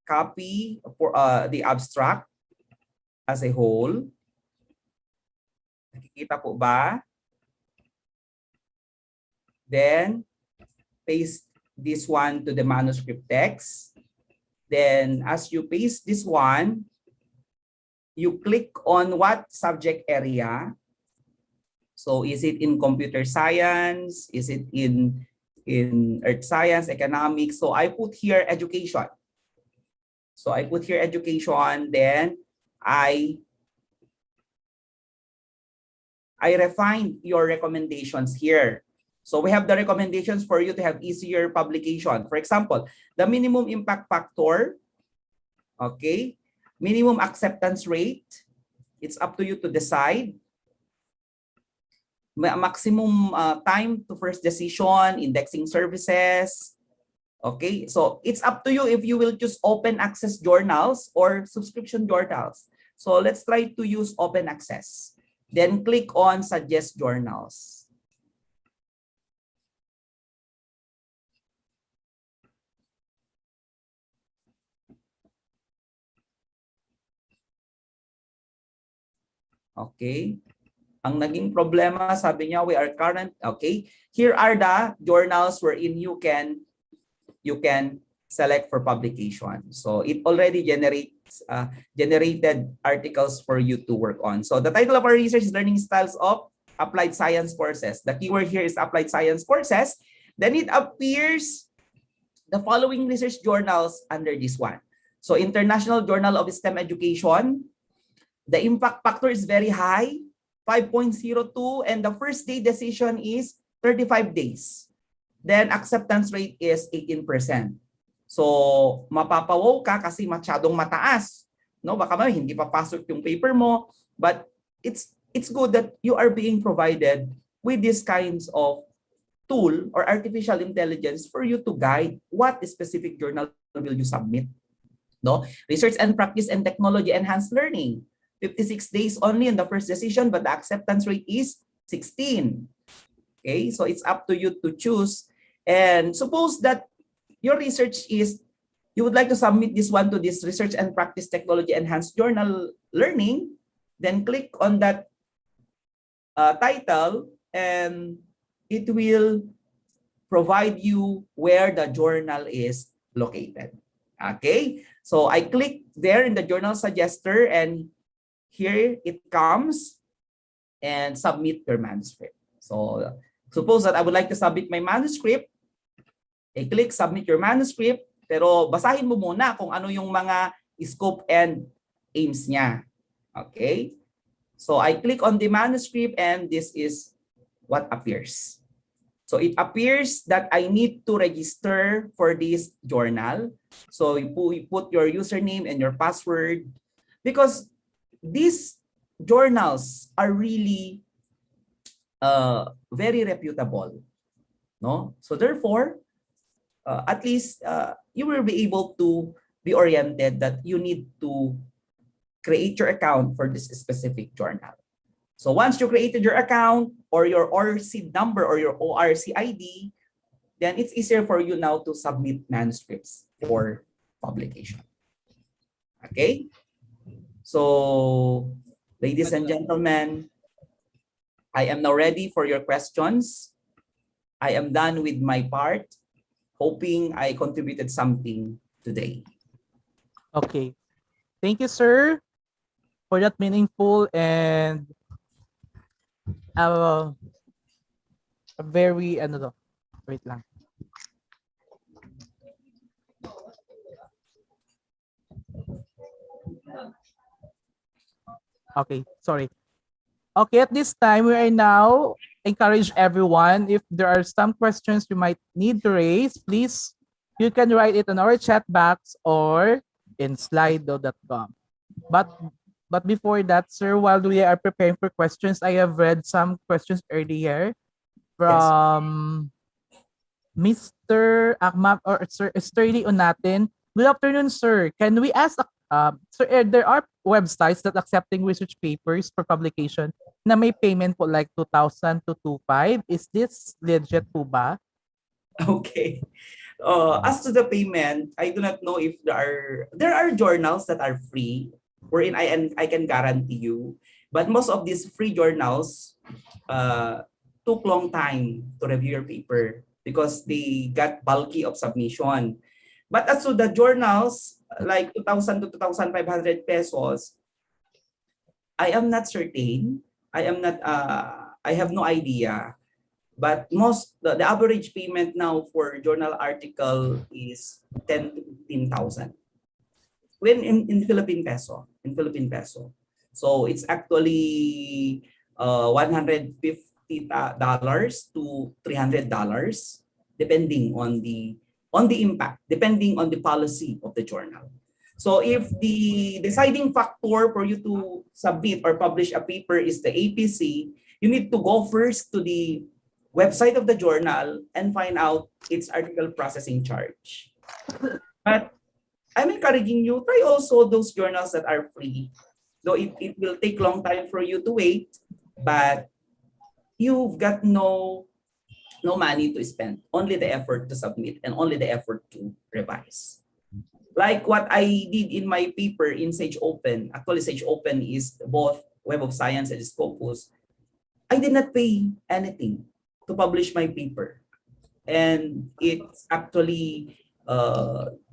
[SPEAKER 3] copy for the abstract as a whole. Nakikita po ba? Then, paste this one to the manuscript text. Then, as you paste this one, you click on what subject area. So, is it in computer science? Is it in earth science, economics? So, I put here education. So, I put here education. Then, I refine your recommendations here. So we have the recommendations for you to have easier publication. For example, the minimum impact factor, okay, minimum acceptance rate, it's up to you to decide. Maximum time to first decision, indexing services, okay. So it's up to you if you will choose open access journals or subscription journals. So let's try to use open access. Then click on suggest journals. Okay. Ang naging problema, sabi niya, we are current, okay. Here are the journals wherein you can select for publication. So it already generated articles for you to work on. So the title of our research is Learning Styles of Applied Science Courses. The keyword here is applied science courses. Then it appears the following research journals under this one. So International Journal of STEM Education, the impact factor is very high, 5.02, and the first day decision is 35 days. Then acceptance rate is 18%. So mapapawaw ka kasi masyadong mataas. No, baka hindi papasok yung paper mo, but it's good that you are being provided with these kinds of tool or artificial intelligence for you to guide what specific journal will you submit. No, research and practice and technology enhanced learning. 56 days only in the first decision, but the acceptance rate is 16. Okay, so it's up to you to choose. And suppose that your research is, you would like to submit this one to this research and practice technology enhanced journal learning, then click on that title and it will provide you where the journal is located. Okay, so I click there in the journal suggester and here it comes and submit your manuscript. So Suppose that I would like to submit my manuscript, click submit your manuscript, pero basahin mo muna kung ano yung mga scope and aims niya. Okay? So I click on the manuscript and this is what appears. So it appears that I need to register for this journal. So you put your username and your password because these journals are really very reputable. No? So therefore, at least you will be able to be oriented that you need to create your account for this specific journal. So once you created your account or your ORC number or your ORC ID, then it's easier for you now to submit manuscripts for publication. Okay? So, ladies and gentlemen, I am now ready for your questions. I am done with my part, hoping I contributed something today.
[SPEAKER 1] Okay. Thank you, sir, for that meaningful and very wait lang. Okay, sorry. Okay, at this time we are now encourage everyone, if there are some questions you might need to raise, please you can write it on our chat box or in slido.com. But before that, sir, while we are preparing for questions, I have read some questions earlier from Mr. Akmam or Sir Sterling Unatin. Good afternoon, sir. Can we ask, sir, there are websites that accepting research papers for publication na may payment po like 2,000 to 2,500. Is this legit po ba?
[SPEAKER 3] Okay. As to the payment, I do not know if there are journals that are free, wherein I can guarantee you. But most of these free journals took long time to review your paper because they got bulky of submission. But as to the journals, like 2,000 to 2,500 pesos, I am not certain. I have no idea. But the average payment now for journal article is 10 to 15,000. When in Philippine peso, So it's actually $150 to $300 depending on the impact, depending on the policy of the journal. So if the deciding factor for you to submit or publish a paper is the APC, you need to go first to the website of the journal and find out its article processing charge. But I'm encouraging you, try also those journals that are free. Though it will take long time for you to wait, but you've got no money to spend, only the effort to submit and only the effort to revise. Like what I did in my paper in Sage Open. Actually, Sage Open is both Web of Science and Scopus. I did not pay anything to publish my paper. And it's actually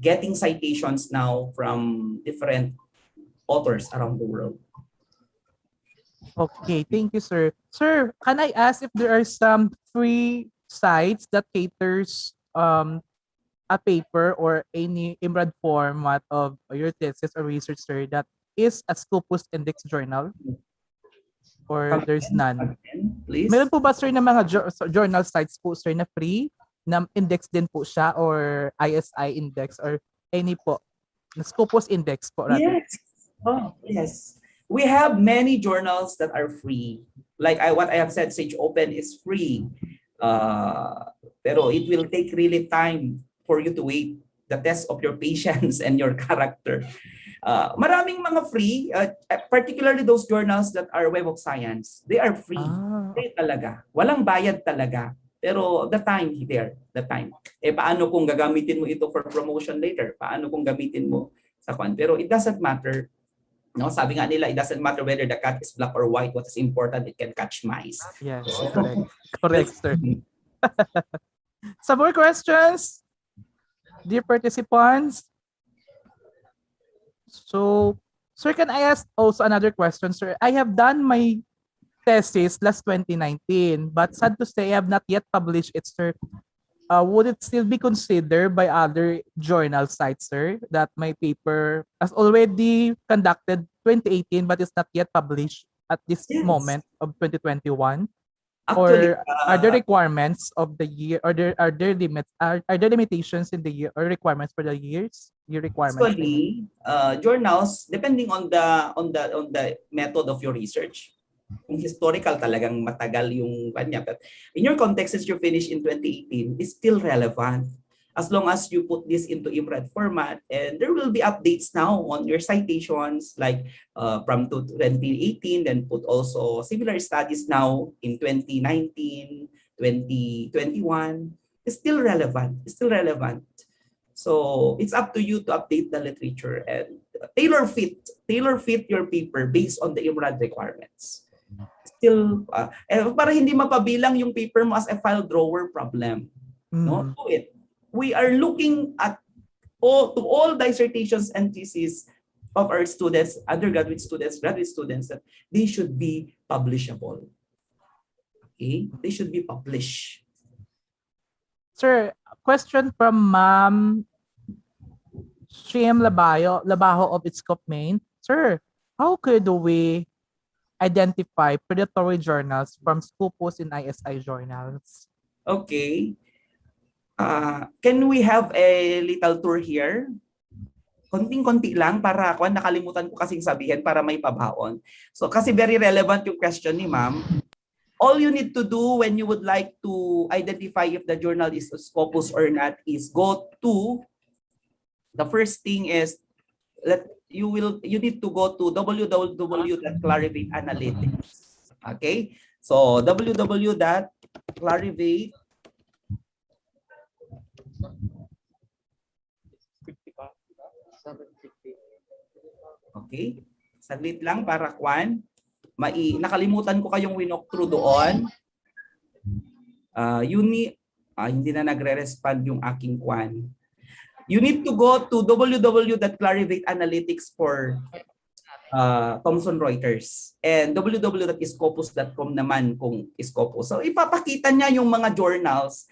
[SPEAKER 3] getting citations now from different authors around the world.
[SPEAKER 1] Okay, thank you, sir. Sir, can I ask if there are some free sites that caters a paper or any IMRAD format of your thesis or research, sir, that is a Scopus Index journal? Or there's none?
[SPEAKER 3] Please.
[SPEAKER 1] Meron po ba, sir, na mga journal sites po, sir, na free? Na index din po siya or ISI index or any po? Na Scopus Index po, rather.
[SPEAKER 3] Yes. Oh, yes. We have many journals that are free. Like what I have said, Sage Open is free. Pero it will take really time for you to wait the test of your patience and your character. Maraming mga free, particularly those journals that are Web of Science. They are free. Free talaga. Walang bayad talaga. Pero the time. Paano kung gagamitin mo ito for promotion later? Paano kung gamitin mo sa kwan? Pero it doesn't matter. No, sabi nga nila, it doesn't matter whether the cat is black or white. What is important, it can catch mice.
[SPEAKER 1] Yes, correct. Correct, sir. Some more questions? Dear participants? So, sir, can I ask also another question, sir? I have done my thesis last 2019, but sad to say, I have not yet published it, sir. Would it still be considered by other journal sites, sir, that my paper has already conducted 2018 but is not yet published at this
[SPEAKER 3] Yes.
[SPEAKER 1] moment of 2021?
[SPEAKER 3] Actually,
[SPEAKER 1] Or are there requirements of the year, or are there limits, are there limitations in the year or requirements for the year requirements, I mean?
[SPEAKER 3] Usually, journals, depending on the method of your research, kung historical talagang matagal yung kanya. But in your context, since you finished in 2018, it's still relevant. As long as you put this into IMRAD format, and there will be updates now on your citations, like from 2018, then put also similar studies now in 2019, 2021. It's still relevant. It's still relevant. So it's up to you to update the literature and tailor fit your paper based on the IMRAD requirements. Still, para hindi mapabilang yung paper mo as a file drawer problem. No, do it. We are looking at all dissertations and theses of our students, undergraduate students, graduate students, that they should be publishable. Okay, they should be published.
[SPEAKER 1] Sir, question from Ma'am Shim Labajo of Scope Maine. Sir, how could we identify predatory journals from Scopus and ISI journals?
[SPEAKER 3] Okay. Can we have a little tour here? Konting-konti lang para ako nakalimutan ko kasing sabihin para may pabaon. So kasi very relevant yung question ni ma'am. All you need to do when you would like to identify if the journal is a Scopus or not is go to, the first thing is you need to go to www.clarivate.analytics. Okay? So www.clarivate. Okay? Saglit lang para kwan. Nakalimutan ko kayong winok through doon. Hindi na nagre-respond yung aking kwan. You need to go to www.clarivate analytics for Thomson Reuters and www.scopus.com naman kung Scopus. So ipapakita niya yung mga journals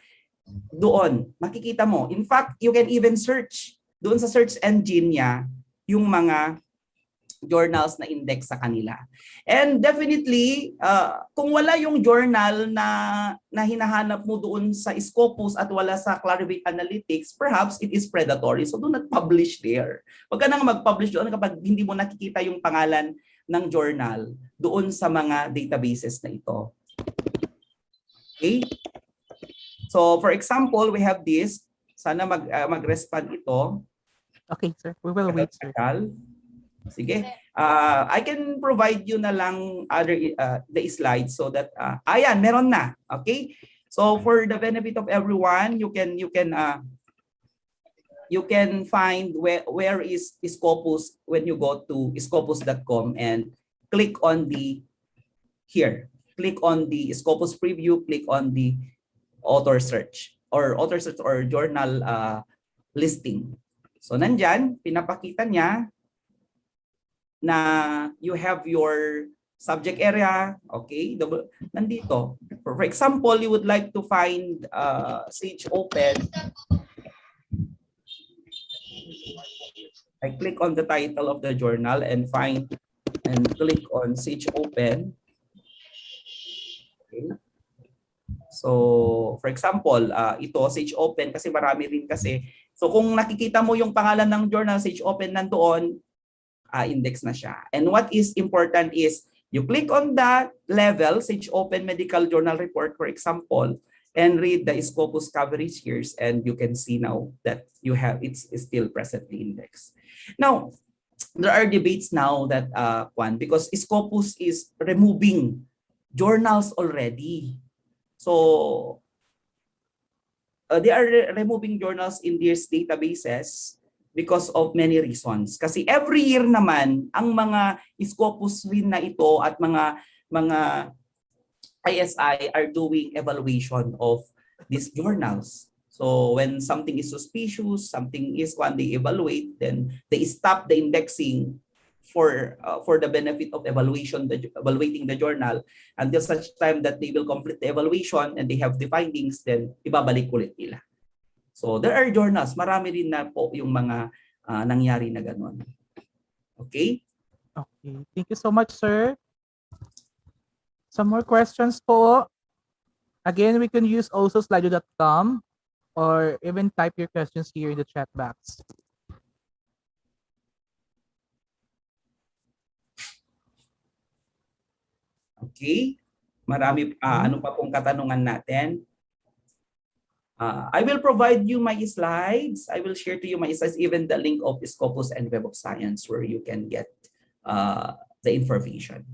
[SPEAKER 3] doon. Makikita mo. In fact, you can even search doon sa search engine niya yung mga journals na index sa kanila. And definitely, kung wala yung journal na hinahanap mo doon sa Scopus at wala sa Clarivate Analytics, perhaps it is predatory. So do not publish there. Huwag ka nang mag-publish doon kapag hindi mo nakikita yung pangalan ng journal doon sa mga databases na ito. Okay? So for example, we have this. Sana mag-respond ito.
[SPEAKER 1] Okay, sir. We will wait, sir.
[SPEAKER 3] Sige. I can provide you na lang the slides so that ayan, meron na. Okay? So for the benefit of everyone, you can find where is Scopus when you go to scopus.com and click on click on the Scopus preview, click on the author search or journal listing. So nandyan, pinapakita niya na you have your subject area, okay? Nandito. For example, you would like to find Sage Open. I click on the title of the journal and click on Sage Open. Okay. So, for example, ito Sage Open kasi marami rin kasi. So, kung nakikita mo yung pangalan ng journal Sage Open nandoon, index na siya. And what is important is you click on that level, Sage Open Medical Journal Report, for example, and read the Scopus coverage years, and you can see now that it's still presently indexed. Now, there are debates now that because Scopus is removing journals already. So they are removing journals in these databases because of many reasons. Kasi every year naman, ang mga Scopus rin na ito at mga ISI are doing evaluation of these journals. So when something is suspicious, something is when they evaluate, then they stop the indexing for the benefit of evaluating the journal until such time that they will complete the evaluation and they have the findings, then ibabalik ulit nila. So there are journals, marami rin na po yung mga nangyari na gano'n. Okay?
[SPEAKER 1] Okay. Thank you so much, sir. Some more questions po. Again, we can use also slido.com or even type your questions here in the chat box.
[SPEAKER 3] Okay? Marami, ano pa pong katanungan natin? I will provide you my slides. I will share to you my slides, even the link of Scopus and Web of Science where you can get the information.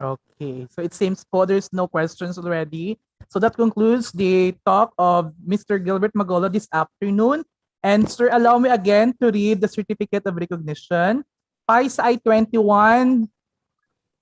[SPEAKER 1] Okay, so it seems po there's no questions already. So that concludes the talk of Mr. Gilbert Magolo this afternoon. And sir, allow me again to read the certificate of recognition. PISI 21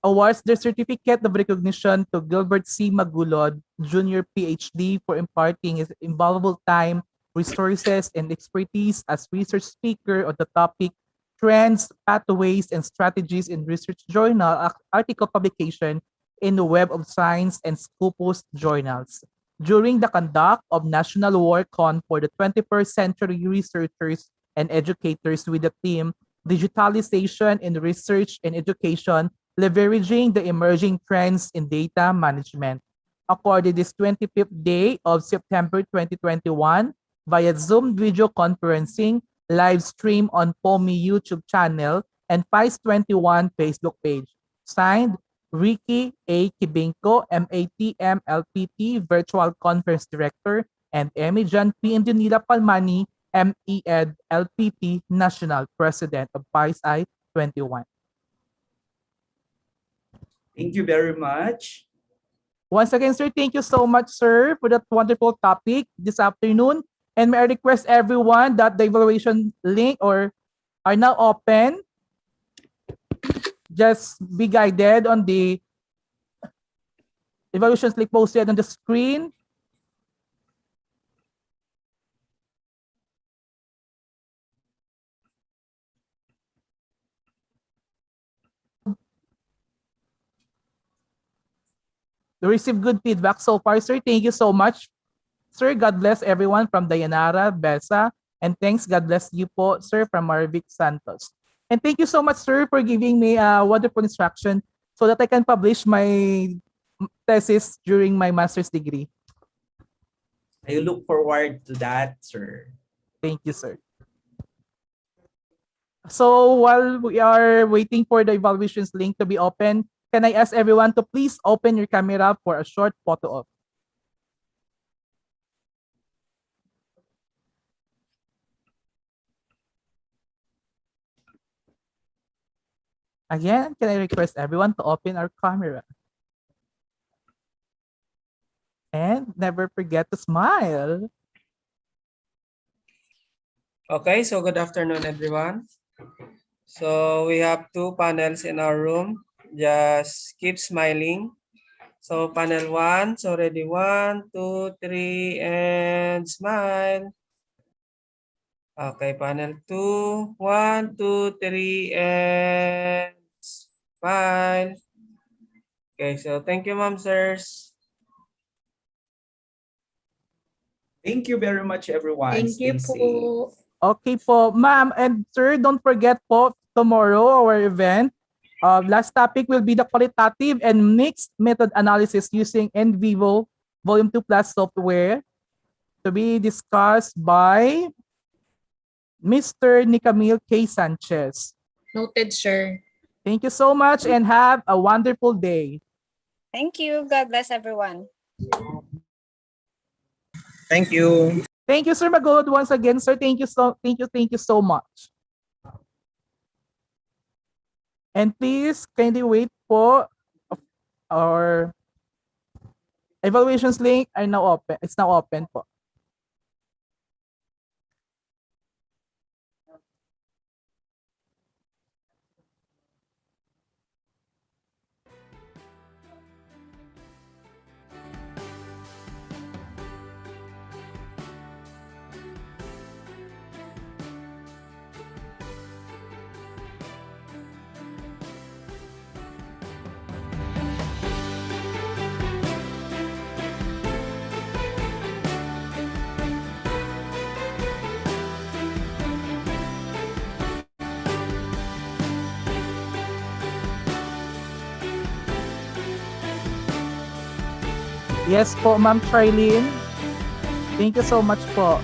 [SPEAKER 1] awards the certificate of recognition to Gilbert C. Magulod, Junior PhD, for imparting his invaluable time, resources, and expertise as research speaker on the topic Trends, Pathways, and Strategies in Research Journal article publication in the Web of Science and Scopus journals. During the conduct of National Workon for the 21st Century Researchers and Educators with the theme Digitalization in Research and Education, leveraging the emerging trends in data management. According this 25th day of September 2021, via Zoom video conferencing, live stream on POMI YouTube channel and PICE21 Facebook page. Signed, Ricky A. Kibinko, MATM LPT Virtual Conference Director, and Emijan P. Indunila Palmani, MED LPT National President of PICE 21.
[SPEAKER 3] Thank you very much.
[SPEAKER 1] Once again, sir, thank you so much, sir, for that wonderful topic this afternoon. And may I request everyone that the evaluation link are now open. Just be guided on the evaluations link posted on the screen. We received good feedback so far, sir. Thank you so much. Sir, God bless everyone from Dayanara, Besa, and thanks, God bless you po, sir, from Marvic Santos. And thank you so much, sir, for giving me a wonderful instruction so that I can publish my thesis during my master's degree.
[SPEAKER 3] I look forward to that, sir.
[SPEAKER 1] Thank you, sir. So while we are waiting for the evaluations link to be open, can I ask everyone to please open your camera for a short photo op? Again, can I request everyone to open our camera? And never forget to smile.
[SPEAKER 5] Okay, so good afternoon, everyone. So we have two panels in our room. Just keep smiling. So panel 1, so ready, 1, 2, 3, and smile. Okay, panel 2, 1, 2, 3, and smile. Okay, so thank you, ma'am, sirs.
[SPEAKER 3] Thank you very much, everyone.
[SPEAKER 2] Thank you
[SPEAKER 3] Stay safe.
[SPEAKER 2] po.
[SPEAKER 1] Okay po, ma'am and sir, don't forget po, tomorrow our event, last topic will be the qualitative and mixed method analysis using in vivo volume 2 plus software to be discussed by Mr. Nicamil K. Sanchez.
[SPEAKER 2] Noted, sir.
[SPEAKER 1] Thank you so much and have a wonderful day.
[SPEAKER 6] Thank you. God bless everyone.
[SPEAKER 5] Thank you.
[SPEAKER 1] Thank you, Sir Magod, once again, sir. Thank you so much. And please kindly wait for our evaluations link are now open. It's now open po. Yes po, Ma'am Charlene. Thank you so much po.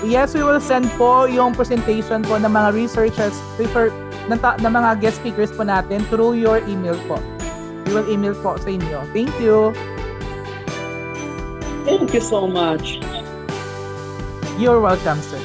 [SPEAKER 1] Yes, we will send po yung presentation po ng mga researchers ng mga guest speakers po natin through your email po. We will email po sa inyo. Thank you.
[SPEAKER 7] Thank you so much.
[SPEAKER 1] You're welcome, sir.